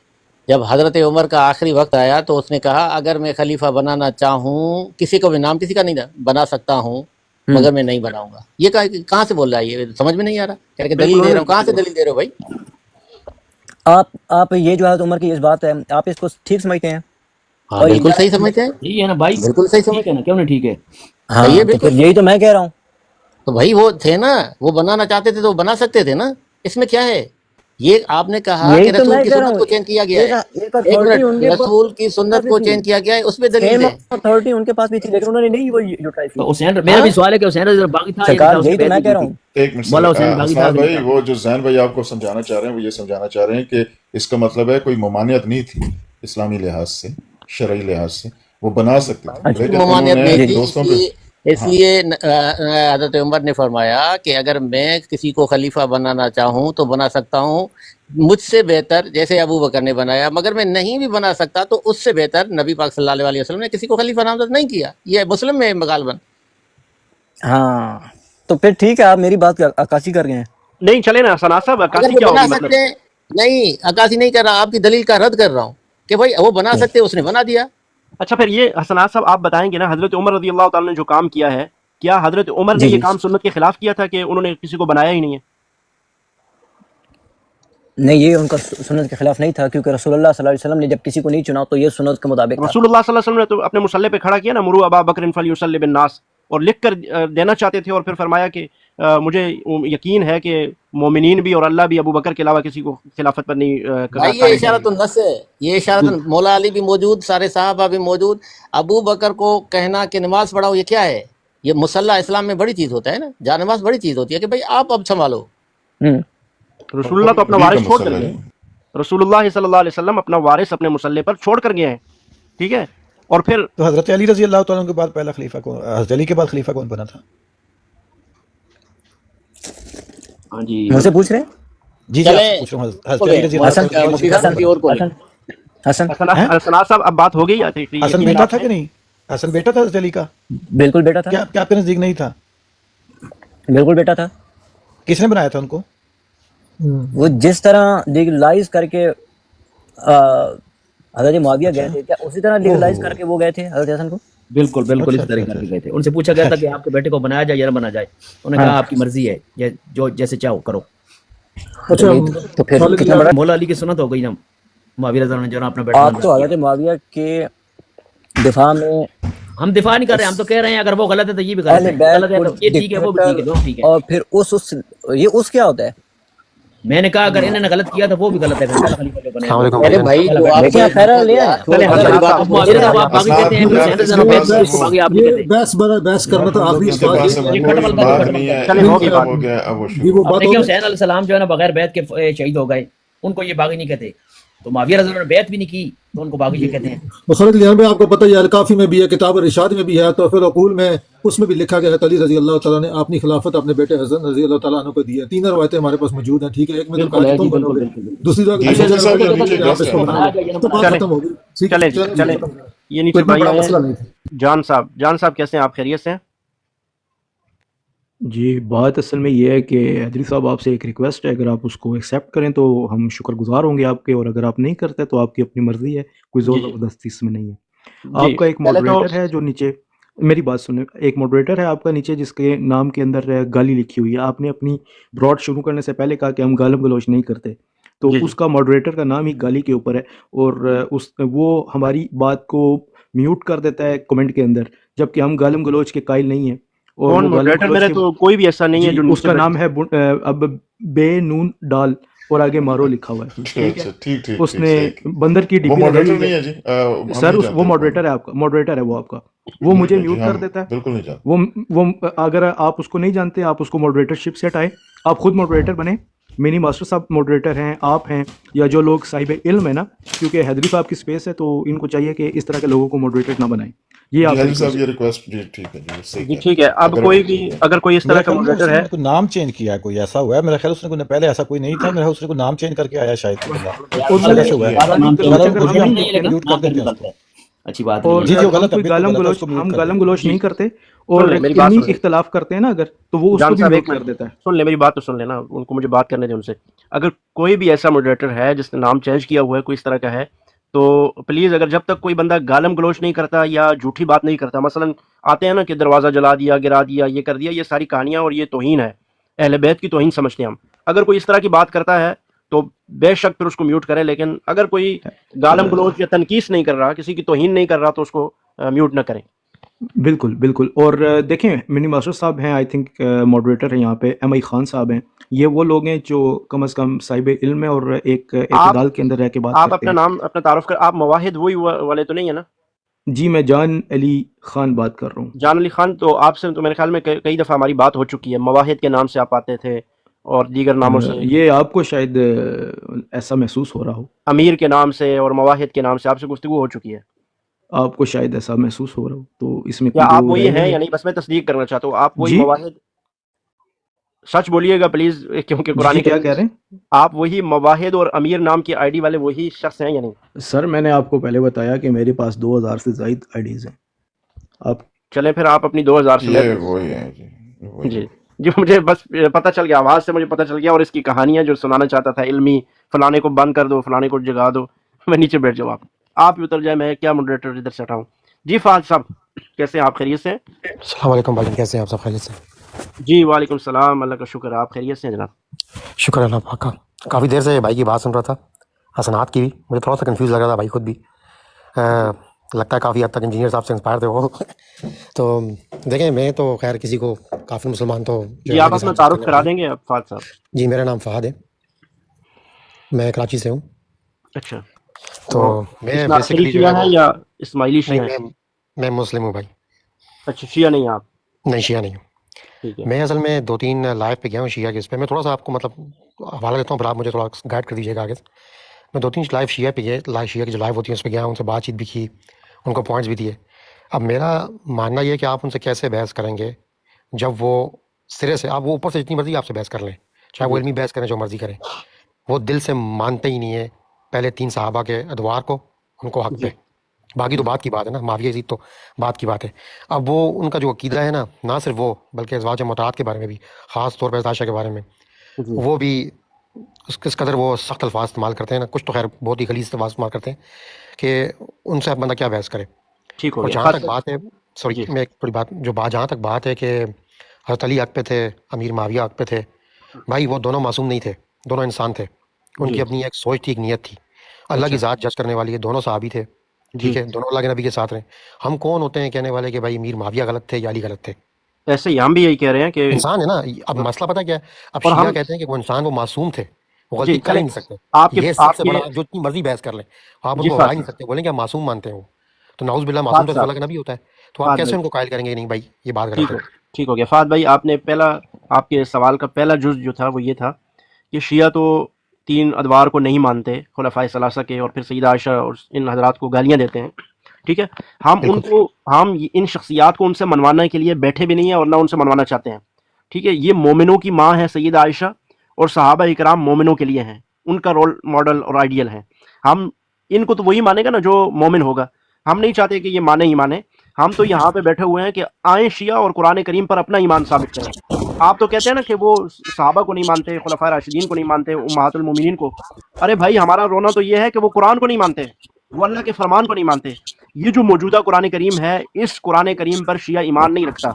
جب حضرت عمر کا آخری وقت آیا تو اس نے کہا اگر میں خلیفہ بنانا چاہوں، کسی کو بھی نام کسی کا نہیں بنا سکتا ہوں مگر میں نہیں بناؤں گا. یہ کہاں سے بول رہا ہے؟ یہ سمجھ میں نہیں آ رہا. کہہ کہ دلیل دے رہا ہوں. کہاں سے دلیل دے رہے ہو بھائی؟ آپ یہ جو حضرت عمر کی اس بات ہے، آپ اس کو ٹھیک سمجھتے ہیں؟ ہاں بالکل صحیح سمجھتے ہیں. ٹھیک ہے نا بھائی، بالکل صحیح سمجھتے ہیں. کیوں نہیں ٹھیک ہے؟ ہاں یہی تو میں کہہ رہا ہوں. تو بھائی وہ تھے نا، وہ بنانا چاہتے تھے تو وہ بنا سکتے تھے نا، اس میں کیا ہے؟ یہ آپ نے کہا یہی کہ تو رسول میں کی کہہ رہا سنت ہوں، کو چینج کیا گیا ہے. ایک ایک اتھارٹی ان منٹ، کے رسول کی سنت کو چینج کیا گیا ہے، اس پہ دلیل سیم ہے. اتھارٹی ان کے پاس بھی تھی لیکن انہوں نے نہیں وہ یوٹیلائز کی. تو حسین میرا بھی سوال ہے کہ حسین رضی باغی تھا یا سرکار اس نے یہی تو بیعت میں نہیں کہہ کی رہا تھی؟ ہوں. ایک منٹ مولا حسین باغی تھا حسنات کہ نہیں بھائی، تھا؟ وہ جو زین بھائی آپ کو سمجھانا چاہ رہے ہیں وہ یہ سمجھانا چاہ رہے ہیں کہ اس کا مطلب ہے کوئی ممانعت نہیں تھی اسلامی لحاظ سے، شرعی لحاظ سے وہ بنا سکتے تھے، اچھا لیکن انہوں ممانعت نے نہیں جی تھی، جی دوستوں پہ اس لیے حضرت عمر نے فرمایا کہ اگر میں کسی کو خلیفہ بنانا چاہوں تو بنا سکتا ہوں، مجھ سے بہتر، جیسے ابو بکر نے بنایا، مگر میں نہیں بھی بنا سکتا تو اس سے بہتر نبی پاک صلی اللہ علیہ وسلم نے کسی کو خلیفہ نامزد نہیں کیا. یہ مسلم میں غالباً. ہاں تو پھر ٹھیک ہے، آپ میری بات کی عکاسی کر رہے ہیں. نہیں چلے نا حسنات صاحب، اگر عکاسی وہ کیا بنا ہوگی مطلب؟ سکتے ہیں، نہیں عکاسی نہیں کر رہا، آپ کی دلیل کا رد کر رہا ہوں کہ بھائی وہ بنا سکتے ہیں، اس نے بنا دیا. اچھا پھر یہ حسنات صاحب آپ بتائیں گے نا، حضرت عمر رضی اللہ تعالیٰ نے جو کام کیا ہے، کیا حضرت عمر نے جی یہ جی کام سنت کے خلاف کیا تھا کہ انہوں نے کسی کو بنایا ہی نہیں ہے؟ نہیں، یہ ان کا سنت کے خلاف نہیں تھا کیونکہ رسول اللہ صلی اللہ علیہ وسلم نے جب کسی کو نہیں چنا تو یہ سنت کے مطابق تھا. رسول اللہ صلی اللہ علیہ وسلم نے تو اپنے مصلی پہ کھڑا کیا نا، مرو ابا بکر فلیصلی بالناس، اور لکھ کر دینا چاہتے تھے، اور پھر فرمایا کہ مجھے یقین ہے کہ مومنین بھی اور اللہ بھی ابو بکر کے علاوہ کسی کو خلافت پر نہیں بھائی یہ قائم اشارت کریں گے. النص ہے، یہ اشارت مولا علی بھی موجود، سارے صحابہ بھی موجود. ابو بکر کو کہنا کہ نماز پڑھاؤ یہ کیا ہے؟ یہ مصلی اسلام میں بڑی چیز ہوتا ہے نا، جا نماز بڑی چیز ہوتی ہے کہ بھائی آپ اب سنبھالو. رسول اللہ تو اپنا نبی کا وارث چھوڑ کر مسئلہ گئے ہے. ہیں، رسول اللہ صلی اللہ علیہ وسلم اپنا وارث اپنے مصلی پر چھوڑ کر گئے ہیں، ٹھیک ہے؟ اور پھر تو حضرت علی رضی اللہ تعالیٰ عنہ کے بعد پہلا خلیفہ کون، حضرت علی کے بعد خلیفہ کون بنا تھا؟ ہاں جی مجھ سے پوچھ رہے ہیں؟ جی آپ سے پوچھ رہا ہوں، حضرت علی رضی اللہ حسن تعالیٰ عنہ مفتی کے بعد حسن کی اور کو لیں. حسن حسنات صاحب اب بات ہو گئی، حسن بیٹا تھا کہ نہیں؟ حسن بیٹا تھا حضرت علی کا؟ بالکل بیٹا تھا، کیا آپ کے نزدیک نہیں تھا؟ بالکل بیٹا تھا. کس نے بنایا تھا ان کو؟ وہ جس طرح لیگلائز کر کے حضرت معاویہ گئے تھے، کیا اسی طرح لیگلائز کر کے وہ گئے تھے حضرت حسن کو؟ بالکل بالکل اسی طرح کر کے گئے تھے. ان سے پوچھا گیا تھا کہ آپ کے بیٹے کو بنایا جائے یا نہ بنا جائے، انہوں نے کہا آپ کی مرضی ہے، جو جیسے چاہو کرو. اچھا تو پھر خالد کتنا بڑا مولا علی کی سنت ہو گئی نا، معاویہ رضی اللہ عنہ نے جو اپنا بیٹا آپ نامزد تو کیا. حضرت معاویہ کے دفاع میں ہم دفاع نہیں کر رہے، ہم تو کہہ رہے ہیں اگر وہ غلط ہے تو یہ بھی غلط اہل ہے، بیت غلط ہے کو تو یہ ٹھیک ہے، وہ بھی ٹھیک ہے، دونوں ٹھیک ہے. اور پھر اس کیا ہوتا ہے؟ میں نے کہا اگر انہوں نے غلط کیا تو وہ بھی غلط ہے. پہلا خلیفہ جو بنے ارے بھائی جو آپ لیکن آپ خیرہ لے آئے. چلے حسنات اب معاویہ صاحب آپ باقی کہتے ہیں، پھر حسین رضی اللہ عنہ اس کو باقی آپ نہیں یہ کہتے. بحث کرنا تھا آخری اس کے سوال. پاس اب یہ کوئی کھٹمل بات کھٹمل نہیں ہے، چلے ہو گئی ختم بات. ہو گیا، اب وہ جی شروع. وہ اب بات دیکھیں ہو حسین علیہ السلام جو ہے نا بغیر بیعت کے شہید ہو گئے، ان کو یہ باغی نہیں کہتے. تو معاویہ رضی اللہ عنہ نے بیعت بھی نہیں کی تو ان کو باغی یہ کہتے ہیں. خالد لیان میں آپ کو پتہ ہے الکافی میں بھی ہے، کتاب الرشاد میں بھی ہے، تحفۃ العقول میں اس میں بھی لکھا گیا ہے علی رضی اللہ تعالیٰ نے اپنی خلافت اپنے بیٹے حسن رضی اللہ تعالیٰ عنہ کو دی ہے. تین روایتیں ہمارے پاس موجود ہیں، ٹھیک ہے؟ ایک میں تو کہا کہ تم بنو گے، دوسری جی مفتی صاحب کا نیچے آپ اس گیسٹ کو ہے. بنا لو، تو بات ختم ہوگی. ٹھیک ہے، چلیں یہ نیچے اتنا بھائی بڑا آئے مسئلہ ہیں. نہیں تھا. جان صاحب کیسے ہیں آپ؟ خیریت سے ہیں؟ جی بات اصل میں یہ ہے کہ حیدری صاحب آپ سے ایک ریکویسٹ ہے، اگر آپ اس کو ایکسیپٹ کریں تو ہم شکر گزار ہوں گے آپ کے، اور اگر آپ نہیں کرتے تو آپ کی اپنی مرضی ہے، کوئی زور زبردستی اس میں نہیں ہے. آپ کا ایک پہلے تو ماڈریٹر ہے جو نیچے، میری بات سنیں، ایک ماڈریٹر ہے آپ کا نیچے جس کے نام کے اندر گالی لکھی ہوئی ہے. آپ نے اپنی براڈ شروع کرنے سے پہلے کہا کہ ہم گالم گلوچ نہیں کرتے، تو اس کا ماڈریٹر کا نام ہی گالی کے اوپر ہے، اور وہ ہماری بات کو میوٹ کر دیتا ہے کمنٹ کے اندر، جبکہ ہم گالم گلوچ کے قائل نہیں ہیں. اور کون وہ گالم ماڈریٹر؟ گلوچ میرے کے، تو کوئی بھی ایسا نہیں ہے جی جو اس نیچے کا نام ہے اب بے نون ڈال اور آگے مارو لکھا ہوا ہے. ٹھیک ہے، اچھا ٹھیک ٹھیک اس نے بندر کی ڈی وہ پی لگائی ماڈریٹر ہوئی نہیں ہے. ہے جی، ہم سر نہیں وہ جانتے. ماڈریٹر ہے آپ کا، ماڈریٹر ہے وہ آپ کا، وہ مجھے جی میوٹ ہم کر دیتا ہے. بالکل نہیں جانتے. وہ اگر آپ اس کو نہیں جانتے، آپ اس کو ماڈریٹر شپ سے ہٹائیں، آپ خود ماڈریٹر بنیں. منی ماسٹر صاحب ماڈریٹر ہیں، آپ ہیں، یا جو لوگ صاحب علم ہے نا، کیونکہ حیدری صاحب کی سپیس ہے تو ان کو چاہیے کہ اس طرح کے لوگوں کو ماڈریٹر نہ بنائیں. یہ جی آپ حاجی صاحب یہ ریکویسٹ جی ٹھیک ہے جی صحیح جی ہے. ٹھیک ہے. اب کوئی بھی اگر کوئی اس طرح کا ماڈریٹر ہے، کوئی نام چینج کیا ہے، کوئی ایسا ہوا ہے؟ میرا خیال اس نے پہلے ایسا کوئی نہیں تھا، میرا اس نے کوئی نام چینج کر کے آیا شاید. اچھی بات اور نہیں ہم کوئی گالم گلوچ نہیں کرتے، اور علمی اختلاف کرتے ہیں نا اگر، تو وہ اس کو بھی میوٹ کر دیتا ہے. سن لے میری بات تو سن لینا، ان کو مجھے بات کرنے دیں ان سے. اگر کوئی بھی ایسا ماڈریٹر ہے جس نے نام چینج کیا ہوا ہے، کوئی اس طرح کا ہے، تو پلیز اگر جب تک کوئی بندہ گالم گلوچ نہیں کرتا یا جھوٹی بات نہیں کرتا، مثلا آتے ہیں نا کہ دروازہ جلا دیا، گرا دیا، یہ کر دیا، یہ ساری کہانیاں اور یہ توہین ہے، اہل بیت کی توہین سمجھتے ہیں ہم. اگر کوئی اس طرح کی بات کرتا ہے تو بے شک پھر اس کو میوٹ کریں، لیکن اگر کوئی گالم گلوچ یا تنقیص نہیں کر رہا، کسی کی توہین نہیں کر رہا، تو اس کو میوٹ نہ کریں. بالکل بالکل. اور دیکھیں منی ماسٹر صاحب ہیں, آئی تھنک ماڈریٹر ہیں یہاں پہ, ایم آئی خان صاحب ہیں. یہ وہ لوگ ہیں جو کم از کم صاحب علم ہے اور ایک اعتدال کے اندر رہ کے بات آپ کرتے اپنا ہیں. نام اپنا تعارف کر. آپ مواحد وہی والے تو نہیں ہیں نا؟ جی میں جان علی خان بات کر رہا ہوں. جان علی خان, تو آپ سے تو میرے خیال میں کئی دفعہ ہماری بات ہو چکی ہے. مواحد کے نام سے آپ آتے تھے اور دیگر ناموں سے, یہ آپ کو شاید ایسا محسوس ہو رہا ہو, امیر کے نام سے اور مواحد کے نام سے آپ سے گفتگو ہو چکی ہے. آپ کو شاید ایسا محسوس ہو رہا ہو, تو اس میں کیا کوئی آپ دو وہی رائے ہیں نہیں یا ہے. نہیں؟ بس میں تصدیق کرنا چاہتا ہوں, آپ وہی جی مواحد, سچ بولیے گا پلیز, کیونکہ قرآن جی کیا کریم کہہ رہے ہیں آپ وہی مواحد اور امیر نام کی آئی ڈی والے وہی شخص ہیں یا نہیں؟ سر؟ میں نے آپ کو پہلے بتایا کہ میرے پاس 2000 سے زائد آئی ڈیز ہیں. آپ چلیں پھر آپ اپنی 2000 سے یہ وہی ہے جی, وہی جی جی, مجھے بس پتہ چل گیا, آواز سے مجھے پتہ چل گیا, اور اس کی کہانیاں جو سنانا چاہتا تھا علمی, فلانے کو بند کر دو, فلانے کو جگا دو. میں نیچے بیٹھ جاؤ, آپ ہی اتر جائیں, میں کیا ماڈریٹر ادھر سے ہٹاؤں. جی فہد صاحب کیسے ہیں آپ؟ خیریت سے ہیں؟ السلام علیکم بھائی, کیسے ہیں آپ؟ سب خیریت سے؟ جی وعلیکم السلام, اللہ کا شکر ہے, آپ خیریت سے ہیں جناب؟ شکر اللہ پاک کا. کافی دیر سے بھائی کی بات سن رہا تھا, حسنات کی بھی. مجھے تھوڑا سا کنفیوز لگ رہا تھا بھائی, خود بھی لگتا ہے کافی حد تک انجینئر صاحب سے انسپائر تھے وہ. تو دیکھیں میں تو خیر کسی کو کافی مسلمان تو جو جی اللہ آپ کے اپنا ساتھ تعارف کرنے کرا والا. دیں گے فہد صاحب؟ جی میرا نام فہد ہے, میں کراچی سے ہوں. اچھا, تو میں اثنا عشری بیسیکلی جو ہے شیعہ وہ, ہیں یا اسماعیلی نہیں شیعہ ہیں؟ میں مسلم ہوں بھائی. اچھا شیعہ نہیں آپ؟ نہیں شیعہ نہیں ہوں. ٹھیک ہے. میں اصل میں 2-3 لائف پہ گیا ہوں شیعہ کے. اس پہ میں تھوڑا سا آپ کو مطلب حوالہ دیتا ہوں, پھر آپ مجھے تھوڑا گائڈ کر دیجیے گا آگے. میں 2-3 لائف شیعہ پہ گئے, شیعہ کی جو لائف ہوتی ہے اس پہ گیا, ان سے بات چیت بھی کی, ان کو پوائنٹس بھی دیے. اب میرا ماننا یہ ہے کہ آپ ان سے کیسے بحث کریں گے جب وہ سرے سے, آپ وہ اوپر سے جتنی مرضی آپ سے بحث کر لیں, چاہے وہ جی علمی بحث کریں جو مرضی کریں, وہ دل سے مانتے ہی نہیں ہے پہلے 3 صحابہ کے ادوار کو, ان کو حق پہ. جی باقی تو بات کی بات ہے نا, معاویہ یزید تو بات کی بات ہے. اب وہ ان کا جو عقیدہ ہے نا, نہ صرف وہ بلکہ ازواج مطہرات کے بارے میں بھی, خاص طور پہ عائشہ کے بارے میں, جی وہ بھی اس قدر وہ سخت الفاظ استعمال کرتے ہیں نا, کچھ تو خیر بہت ہی غلیظ الفاظ استعمال کرتے ہیں کہ ان سے اب بندہ کیا بحث کرے. ٹھیک ہو اور گیا جہاں خاص. تک بات ہے, سوری جی میں ایک تھوڑی بات, جو بات جہاں تک بات ہے کہ حضرت علی حق پہ تھے, امیر معاویہ حق پہ تھے, بھائی وہ دونوں معصوم نہیں تھے, دونوں انسان تھے. ان جی کی اپنی ایک سوچ تھی, ایک نیت تھی. اللہ کی اچھا ذات جج کرنے والی ہے, دونوں صحابی تھے, جی, ٹھیک ہے, دونوں اللہ کے نبی کے ساتھ رہے. ہم کون ہوتے ہیں کہنے والے کہ بھائی امیر معاویہ غلط تھے یا علی غلط تھے؟ ایسے ہی ہم بھی یہی کہہ رہے ہیں کہ انسان ہے نا. اب مسئلہ پتہ کیا ہے, اب اور شیعہ ہم کہتے ہیں کہ وہ انسان, وہ معصوم تھے, وہ جی غلطی کر چلیں ہی نہیں سکتے. آپ یہ سب سے کے بڑا, جو اتنی مرضی بحث کر لیں, آپ ان جی کو ہرا فہد ہی نہیں صاحب, سکتے. بولیں کہ آپ معصوم مانتے ہیں وہ, تو نعوذ باللہ معصوم فہد تو صرف صاحب, اللہ کا نبی ہوتا ہے. تو آپ فہد کیسے بھائی ان کو قائل کریں گے نہیں بھائی یہ بات غلط ٹھیک ہے؟ ہو ٹھیک ہو گیا. فہد بھائی آپ نے پہلا, آپ کے سوال کا پہلا جز جو تھا وہ یہ تھا کہ شیعہ تو 3 ادوار کو نہیں مانتے, خلفائے ثلاثہ کے, اور پھر سیدہ عائشہ اور ان حضرات کو گالیاں دیتے ہیں. ٹھیک ہے, بالکل ہم ان شخصیات کو ان سے منوانے کے لیے بیٹھے بھی نہیں ہیں اور نہ ان سے منوانا چاہتے ہیں. ٹھیک ہے, یہ مومنوں کی ماں ہے سیدہ عائشہ, اور صحابہ اکرام مومنوں کے لیے ہیں, ان کا رول ماڈل اور آئیڈیل ہے. ہم ان کو تو وہی مانے گا نا جو مومن ہوگا. ہم نہیں چاہتے کہ یہ مانے ہی مانے. ہم تو یہاں پہ بیٹھے ہوئے ہیں کہ آئیں شیعہ اور قرآن کریم پر اپنا ایمان ثابت کریں. آپ تو کہتے ہیں نا کہ وہ صحابہ کو نہیں مانتے, خلفائے راشدین کو نہیں مانتے, امہات المومنین کو. ارے بھائی ہمارا رونا تو یہ ہے کہ وہ قرآن کو نہیں مانتے, وہ اللہ کے فرمان کو نہیں مانتے. یہ جو موجودہ قرآن کریم ہے, اس قرآن کریم پر شیعہ ایمان نہیں رکھتا.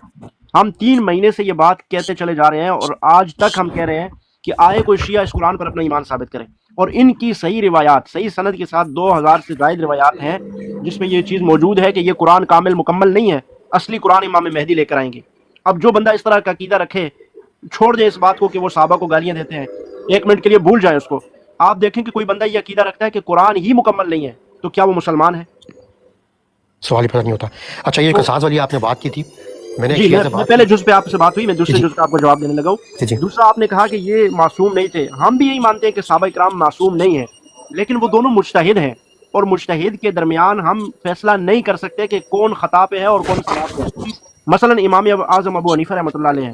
ہم 3 مہینے سے یہ بات کہتے چلے جا رہے ہیں, اور آج تک ہم کہہ رہے ہیں کہ آئے کوئی شیعہ اس قرآن پر اپنا ایمان ثابت کرے. اور ان کی صحیح روایات, صحیح سند کے ساتھ 2000 سے زائد روایات ہیں جس میں یہ چیز موجود ہے کہ یہ قرآن کامل مکمل نہیں ہے, اصلی قرآن امام مہدی لے کر آئیں گے. اب جو بندہ اس طرح کا عقیدہ رکھے, چھوڑ دیں اس بات کو کہ وہ صحابہ کو گالیاں دیتے ہیں, 1 منٹ کے لیے بھول جائیں اس کو. آپ دیکھیں کہ کوئی بندہ یہ عقیدہ رکھتا ہے کہ قرآن ہی مکمل نہیں ہے, تو کیا وہ مسلمان ہے؟ سوال ہی پتہ نہیں ہوتا. اچھا یہ تو قصاص والی آپ نے بات کی تھی, میں نے ایک جی شیعہ سے میں بات پہلے کی. جز پہ آپ سے بات ہوئی, میں جی دوسرے جی جز پہ آپ کو جواب دینے لگا ہوں. جی جی دوسرا آپ نے کہا کہ یہ معصوم نہیں تھے. ہم بھی یہی مانتے ہیں کہ صحابہ اکرام معصوم نہیں ہیں, لیکن وہ دونوں مجتہد ہیں, اور مجتہد کے درمیان ہم فیصلہ نہیں کر سکتے کہ کون خطا پہ ہے اور کون صواب پہ ہے. مثلا امام اعظم ابو حنیفہ رحمۃ اللہ علیہ ہیں,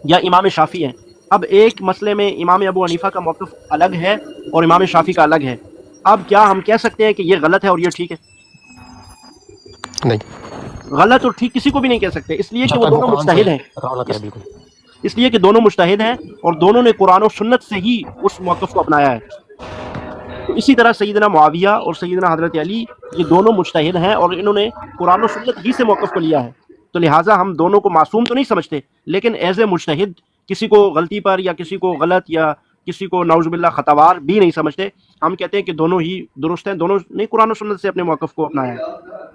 یا امام شافعی ہیں. اب ایک مسئلے میں امام ابو حنیفہ کا موقف الگ ہے اور امام شافعی کا الگ ہے. اب کیا ہم کہہ سکتے ہیں کہ یہ غلط ہے اور یہ ٹھیک ہے؟ نہیں. غلط اور ٹھیک کسی کو بھی نہیں کہہ سکتے, اس لیے کہ جب وہ تک وہ دونوں قرآن سے مجتہد ہیں. ٹکراؤ نہ کرے. اس بالکل اس لیے کہ دونوں مجتہد ہیں اور دونوں نے قرآن و سنت سے ہی اس موقف کو اپنایا ہے. تو اسی طرح سیدنا معاویہ اور سیدنا حضرت علی, یہ دونوں مجتہد ہیں اور انہوں نے قرآن و سنت ہی سے موقف کو لیا ہے. تو لہٰذا ہم دونوں کو معصوم تو نہیں سمجھتے, لیکن ایز اے مجتہد کسی کو غلطی پر یا کسی کو غلط یا کسی کو نعوذ باللہ خطاوار بھی نہیں سمجھتے. ہم کہتے ہیں کہ دونوں ہی درست ہیں, دونوں نے قرآن و سنت سے اپنے موقف کو اپنایا ہے.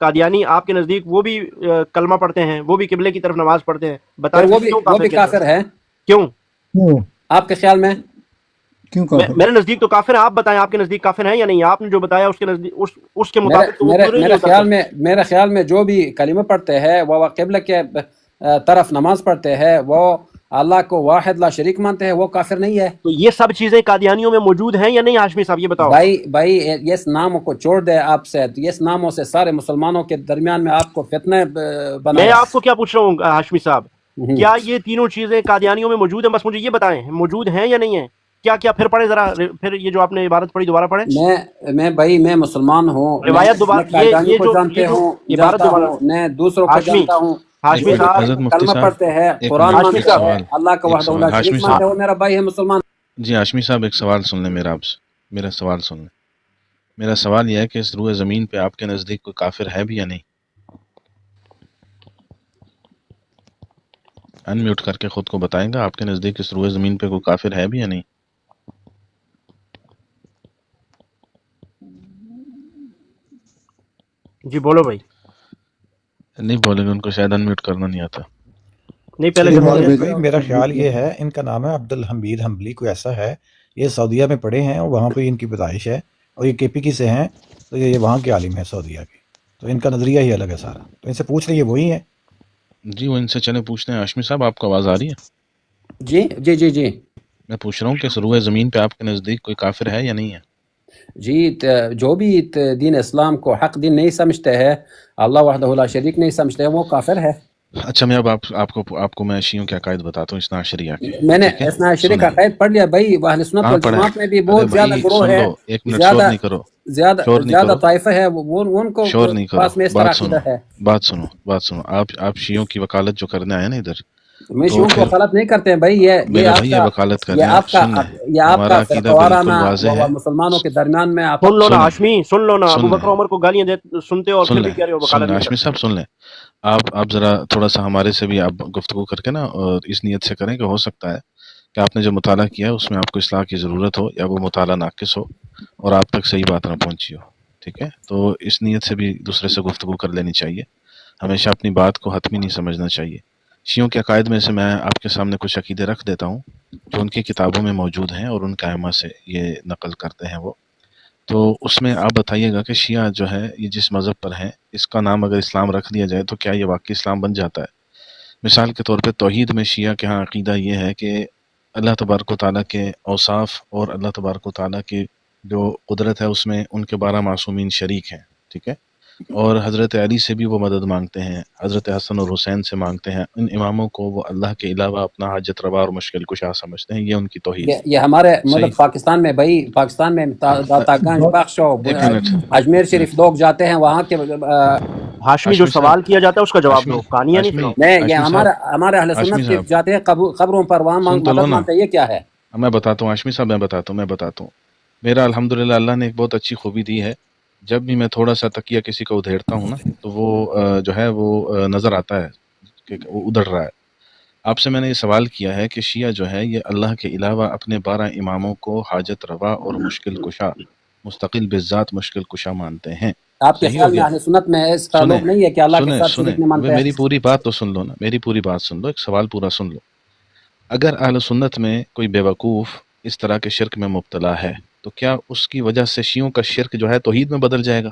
قادیانی آپ کے نزدیک وہ بھی کلمہ پڑھتے ہیں، وہ بھی قبلے کی طرف نماز پڑھتے ہیں، پھر بتائیں وہ کیوں بھی کافر ہے کیوں؟ آپ کے خیال میں؟ کیوں کافر؟ میرے نزدیک تو کافر ہیں، آپ بتائیں آپ کے نزدیک کافر ہیں یا نہیں؟ آپ نے جو بتایا اس کے نزدیک اس کے مطابق تو وہ پورے نہیں اترتے۔ میرے خیال میں جو بھی کلمہ پڑھتے ہیں وہ قبلہ کے طرف نماز پڑھتے ہیں، وہ اللہ کو واحد لا شریک مانتے ہیں، وہ کافر نہیں ہے۔ تو یہ سب چیزیں قادیانیوں میں موجود ہیں یا نہیں ہاشمی صاحب، یہ بتاؤ۔ بھائی اس ناموں کو چھوڑ دے آپ سے، اس ناموں سے سارے مسلمانوں کے درمیان میں آپ کو فتنہ بنایا۔ میں آپ کو کیا پوچھ رہا ہوں ہاشمی صاحب، کیا یہ تینوں چیزیں قادیانیوں میں موجود ہیں؟ بس مجھے یہ بتائیں موجود ہیں یا نہیں ہیں؟ کیا پھر پڑھیں ذرا، پھر یہ جو آپ نے عبارت پڑھی دوبارہ پڑھیں۔ میں مسلمان ہوں، روایت دوبارہ یہ کو جانتے ہوں، عبارت دوبارہ میں دوسروں کو جانتا ہوں۔ ہاشمی صاحب حضرت مفتی کلمہ صاحب پڑھتے ہیں، قرآن مانتے ہیں، اللہ کا وحدہ لا شریک مانتے ہیں، وہ میرا بھائی ہے مسلمان۔ جی ہاشمی صاحب ایک سوال سن لیں میرا آپ سے، میرا سوال سن لیں۔ میرا سوال یہ ہے کہ اس روئے زمین پہ آپ کے نزدیک کوئی کافر ہے بھی یا نہیں؟ ان میوٹ کر کے خود کو بتائیں گا، آپ کے نزدیک اس روئے زمین پہ کوئی کافر ہے بھی یا نہیں؟ جی بولو بھائی۔ نہیں بولیں گے، ان کو شاید ان میوٹ کرنا نہیں آتا۔ نہیں پہلے میرا خیال یہ ہے، ان کا نام ہے عبد الحمید حنبلی، کوئی ایسا ہے، یہ سعودیہ میں پڑھے ہیں اور وہاں پہ ان کی پیدائش ہے، اور یہ کے پی کی سے ہیں، تو یہ وہاں کے عالم ہیں سعودیہ کے، تو ان کا نظریہ ہی الگ ہے سارا، تو ان سے پوچھ لیے وہی ہیں۔ جی وہ ان سے چلے پوچھتے ہیں۔ ہاشمی صاحب آپ کو آواز آ رہی ہے؟ جی جی جی جی میں پوچھ رہا ہوں کہ اس روئے زمین پہ آپ کے نزدیک کوئی کافر ہے یا نہیں ہے؟ جی جو بھی دین اسلام کو حق دین نہیں سمجھتے ہیں، اللہ وحدہ لا شریک نہیں سمجھتے ہیں، وہ کافر ہے۔ اچھا میں اب آپ کو میں شیعوں کے عقائد بتاتا ہوں، اثنا عشریہ کے۔ میں نے اثنا عشریہ کا عقائد پڑھ لیا بھائی، اہل سنت والجماعت میں بھی بہت زیادہ گروہ ہے، ایک منٹ شور نہیں کرو، زیادہ طائفہ ہے، ان کو شور نہیں کرو، پاس میں اس طرح عقیدہ ہے۔ بات سنو، آپ شیعوں کی وکالت جو کرنے آئے نا ادھر، میں شیعوں کو وکالت نہیں کرتے ہیں بھائی، یہ وکالت کر رہے ہیں۔ آپ کا فرقوارانہ مسلمانوں کے درمیان میں آپ سن لو نا ہاشمی، سن لو نا، ابو بکر عمر کو گالیاں سنتے اور پھر بھی کہہ رہے ہو وکالت۔ ہاشمی صاحب سن لیں، آپ ذرا تھوڑا سا ہمارے سے بھی آپ گفتگو کر کے نا، اور اس نیت سے کریں کہ ہو سکتا ہے کہ آپ نے جو مطالعہ کیا ہے اس میں آپ کو اصلاح کی ضرورت ہو، یا وہ مطالعہ ناقص ہو اور آپ تک صحیح بات نہ پہنچی ہو، ٹھیک ہے؟ تو اس نیت سے بھی دوسرے سے گفتگو کر لینی چاہیے، ہمیشہ اپنی بات کو حتمی نہیں سمجھنا چاہیے۔ شیعوں کے عقائد میں سے میں آپ کے سامنے کچھ عقیدے رکھ دیتا ہوں جو ان کی کتابوں میں موجود ہیں اور ان کے ائمہ سے یہ نقل کرتے ہیں وہ، تو اس میں آپ بتائیے گا کہ شیعہ جو ہے یہ جس مذہب پر ہیں، اس کا نام اگر اسلام رکھ دیا جائے تو کیا یہ واقعی اسلام بن جاتا ہے؟ مثال کے طور پہ توحید میں شیعہ کے ہاں عقیدہ یہ ہے کہ اللہ تبارک و تعالیٰ کے اوصاف اور اللہ تبارک و تعالیٰ کی جو قدرت ہے اس میں ان کے 12 معصومین شریک ہیں، ٹھیک ہے؟ اور حضرت علی سے بھی وہ مدد مانگتے ہیں، حضرت حسن اور حسین سے مانگتے ہیں، ان اماموں کو وہ اللہ کے علاوہ اپنا حاجت روا اور مشکل کشا سمجھتے ہیں، یہ ان کی توحید ہے۔ یہ ہمارے مطلب پاکستان میں بھائی، پاکستان میں داتا گنج، بخش، اجمیر شریف لوگ جاتے ہیں وہاں کے۔ ہاشمی جو سوال کیا جاتا ہے اس کا جواب دو، کہانیاں نہیں سناؤ۔ نہیں، یہ ہمارے اہل سنت کے جاتے ہیں قبروں پر، وہاں مدد مانگتے ہیں، یہ کیا ہے؟ میں بتاتا ہوں ہاشمی صاحب، میں بتاتا ہوں۔ میرا الحمدللہ اللہ نے ایک بہت اچھی خوبی دی ہے، جب بھی میں تھوڑا سا تکیہ کسی کو ادھیڑتا ہوں نا تو وہ جو ہے وہ نظر آتا ہے کہ وہ ادھڑ رہا ہے۔ آپ سے میں نے یہ سوال کیا ہے کہ شیعہ جو ہے یہ اللہ کے علاوہ اپنے 12 اماموں کو حاجت روا اور مشکل کشا، مستقل بذات مشکل کشا مانتے ہیں۔ آپ کے خیال میں اہل سنت میں اس کا لوگ نہیں ہے کہ اللہ کے ساتھ شریک نہیں مانتے ہیں؟ میری پوری بات تو سن لو نا، میری پوری بات سن لو، ایک سوال پورا سن لو۔ اگر اہل سنت میں کوئی بیوقوف اس طرح کے شرک میں مبتلا ہے تو کیا اس کی وجہ سے شیعوں کا شرک جو ہے توحید میں بدل جائے گا؟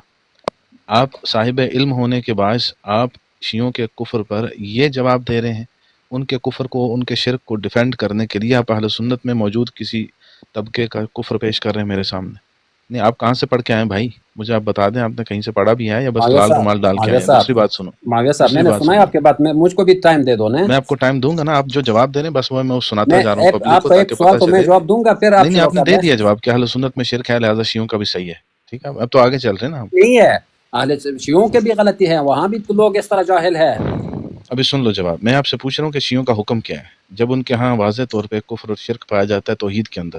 آپ صاحب علم ہونے کے باعث آپ شیعوں کے کفر پر یہ جواب دے رہے ہیں، ان کے کفر کو، ان کے شرک کو ڈیفینڈ کرنے کے لیے آپ اہل سنت میں موجود کسی طبقے کا کفر پیش کر رہے ہیں میرے سامنے۔ نہیں، آپ کہاں سے پڑھ کے آئے ہیں بھائی؟ مجھے آپ بتا دیں، آپ نے کہیں سے پڑھا بھی ہے یا بس لال رومال ڈال کے آئے ہیں؟ دوسری بات سنو، ماویہ صاحب میں نے سنا ہے آپ کے بات، میں مجھ کو بھی ٹائم دے دو نا۔ میں آپ کو ٹائم دوں گا نا، آپ جو جواب دے رہے ہیں بس وہ میں سناتا جا رہا ہوں پبلک آپ کو کا ایک تاکہ سوال پتہ تو میں چلے۔ جواب دوں گا، پھر آپ نہیں آپ نے دے دیا جواب کہ اہل سنت میں شرک ہے لہٰذا شیعوں کا بھی صحیح ہے، ٹھیک ہے؟ اب تو آگے چل رہے ہیں نا ہم۔ نہیں ہے، اہل شیعوں کے بھی غلطی ہے، وہاں بھی تو لوگ اس طرح جاہل ہے۔ ابھی سن لو جواب، میں آپ سے پوچھ رہا ہوں کہ شیعوں کا حکم کیا ہے جب ان کے ہاں واضح طور پہ کفر اور شرک پایا جاتا ہے توحید کے اندر؟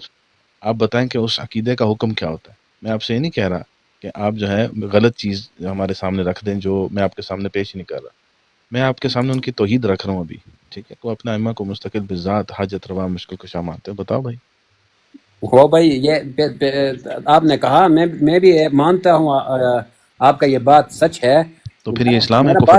آپ بتائیں کہ اس عقیدے کا حکم کیا ہوتا ہے۔ میں آپ سے یہ نہیں کہہ رہا کہ آپ جو ہے غلط چیز ہمارے سامنے رکھ دیں جو میں آپ کے سامنے پیش نہیں کر رہا، میں آپ کے سامنے ان کی توحید رکھ رہا ہوں ابھی، ٹھیک ہے؟ تو اپنا ائمہ کو مستقل بذات حاجت روا مشکل کشا مانتے ہیں، بتاؤ بھائی۔ ہو بھائی، یہ آپ نے کہا، میں بھی مانتا ہوں آپ کا یہ بات سچ ہے، تو پھر یہ اسلام ہے میرا کفر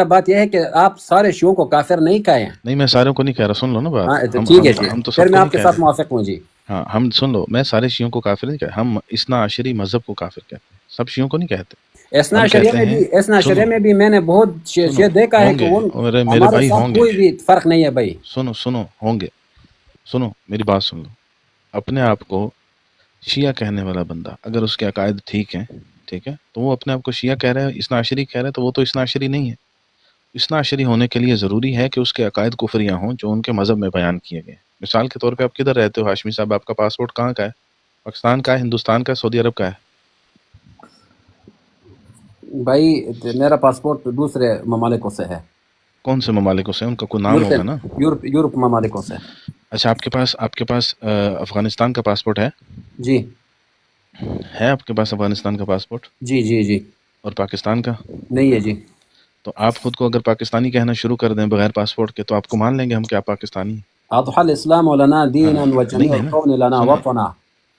بات یہ ہے کہ آپ سارے شیعوں کو کافر نہیں کہیں. نہیں میں ساروں کو نہیں کہہ رہا، سن لو نا بات. ہاں ٹھیک ہے جی، ہم تو پھر سب میں کو آپ نہیں کے کہہ ساتھ رہے. موافق ہوں جی. ہاں ہم سن لو، میں سارے شیعوں کو کافر نہیں کہہ، ہم اثنا عشری مذہب کو کافر کہتے ہیں، سب شیعوں کو نہیں کہتے. اثنا ہم عشریہ کہتے میں ہیں بھی اثنا عشریہ سنو میں بھی میں نے بہت سنو شیعہ دیکھا ہے ہوں کہ گے، ان میرے ہمارے بھائی ساتھ ہوں گے. کوئی بھی فرق نہیں ہے بھائی. سنو ہوں گے. سنو میری بات سن لو. اپنے آپ کو شیعہ کہنے والا بندہ اگر اس کے عقائد ٹھیک ہے تو وہ اپنے آپ کو شیعہ کہہ رہا ہے، اثنا عشری کہہ رہا ہے، تو وہ تو اثنا عشری نہیں ہے. اثنا عشری ہونے کے لیے ضروری ہے کہ اس کے عقائد کفریہ ہوں جو ان کے مذہب میں بیان کیے گئے. مثال کے طور پہ آپ کدھر رہتے ہو ہاشمی صاحب؟ آپ کا پاسپورٹ کہاں کا ہے؟ پاکستان کا ہے، ہندوستان کا ہے، سعودی عرب کا ہے؟ بھائی میرا پاسپورٹ دوسرے ممالکوں سے ہے. کون سے ممالکوں سے؟ ان کا کوئی نام ہوگا نا. یورپ ممالکوں سے. اچھا آپ کے پاس افغانستان کا پاسپورٹ ہے؟ جی ہے آپ کے پاس افغانستان کا پاسپورٹ؟ جی. اور پاکستان کا؟ نہیں ہے جی. تو آپ خود کو اگر پاکستانی کہنا شروع کر دیں بغیر پاسپورٹ کے تو آپ کو مان لیں گے ہم کہ آپ پاکستانی ہیں؟ اضحى الاسلام لنا دينا نہیں وجميع ہے نا. الكون لنا وطنا.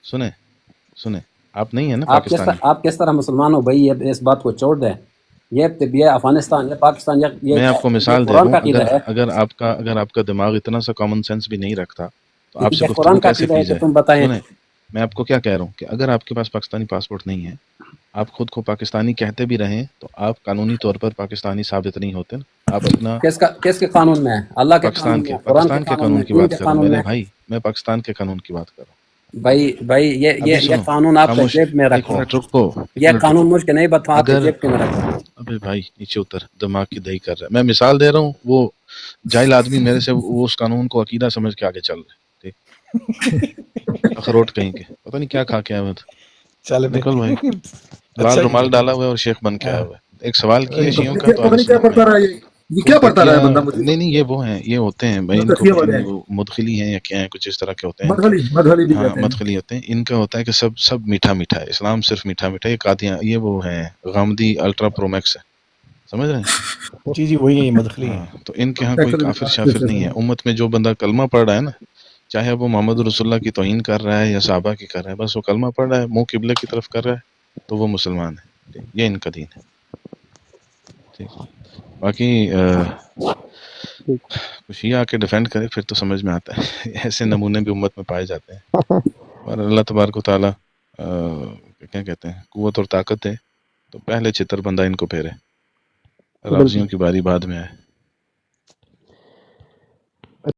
سنیں آپ نہیں ہیں نا آپ پاکستانی. کس طرح مسلمان ہو بھائی؟ اس بات کو چھوڑ دیں. یہ افغانستان، یہ پاکستان، میں آپ کو یہ مثال دے قرآن دوں، کا عقیدہ ہے. اگر آپ کا دماغ اتنا سا کامن سینس بھی نہیں رکھتا تو آپ سے یہ گفتگو قرآن کا کیسے عقیدہ کی ہے کہ جائے؟ تم بتائیں. سنیں میں آپ کو کیا کہہ رہا ہوں کہ اگر آپ کے پاس پاکستانی پاسپورٹ نہیں ہے، آپ خود کو پاکستانی کہتے بھی رہیں تو آپ قانونی طور پر پاکستانی ثابت نہیں ہوتے نا. آپ اپنا کس کے قانون میں ہے؟ اللہ کے قانون میں، قرآن کے پاکستان کے قانون قانون میں، کی دین بات کے کر رہا ہوں قانون میرے میں. بھائی، میں پاکستان کے قانون کی بات کر رہا ہوں. بھائی ابھی یہ سنو، قانون آپ کے خاموش، جیب میں ایک رکھو. منٹ رکو، یہ قانون مجھ کے نہیں بتاؤ، آپ کے اگر جیب کے میں رکھو. ابے بھائی نیچے اتر، دماغ کی دہی کر رہا ہے. میں مثال دے رہا ہوں، وہ جاہل آدمی میرے سے وہ اس قانون کو عقیدہ سمجھ کے آگے چل رہے. ٹھیک اخروٹ کہیں کے پتہ نہیں کیا کھا کے آیا ہوا تھا. چلے نکل بھائی، اچھا لال جی. رومال ڈالا ہوا ہے اور شیخ بن کے آیا ہوا ہے. ایک سوال کیا شیعوں کا تو پتہ اہل نہیں کیا سنت پڑھتا میں رہا یہ کوئی کیا پڑھتا رہا تکیہ، ہے بندہ مجھے. نہیں یہ وہ ہیں، یہ ہوتے ہیں بھائی، ان کو تکیہ والے ہیں، وہ مدخلی ہیں یا کیا ہیں، کچھ اس طرح کے ہوتے ہیں ان کے. مدھلی بھی ہاں کہتے ہیں. مدخلی ہوتے ہیں. ان کا ہوتا ہے کہ سب میٹھا میٹھا ہے، اسلام صرف میٹھا میٹھا ہے. یہ قادیاں، یہ وہ ہیں غامدی الٹرا پرو میکس ہے، سمجھ رہے ہیں؟ جی وہی ہے مدخلی ہیں. ہاں تو ان کے ہاں کوئی کافر شافر نہیں ہے. امت میں جو بندہ کلمہ پڑھ رہا ہے نا، چاہے وہ محمد رسول اللہ کی توہین کر رہا ہے یا صحابہ کی کر رہا ہے، بس وہ کلمہ پڑھ رہا ہے، منہ قبلے کی طرف کر رہا ہے تو وہ مسلمان ہے. یہ ان کا دین ہے. ٹھیک، باقی شیعہ آ کے ڈیفینڈ کرے پھر تو سمجھ میں آتا ہے. ایسے نمونے بھی امت میں پائے جاتے ہیں. اور اللہ تبارک و تعالیٰ کیا کہتے ہیں، قوت اور طاقت ہے تو پہلے چتر بندہ ان کو پھیرے، راوزیوں کی باری بعد میں آئے.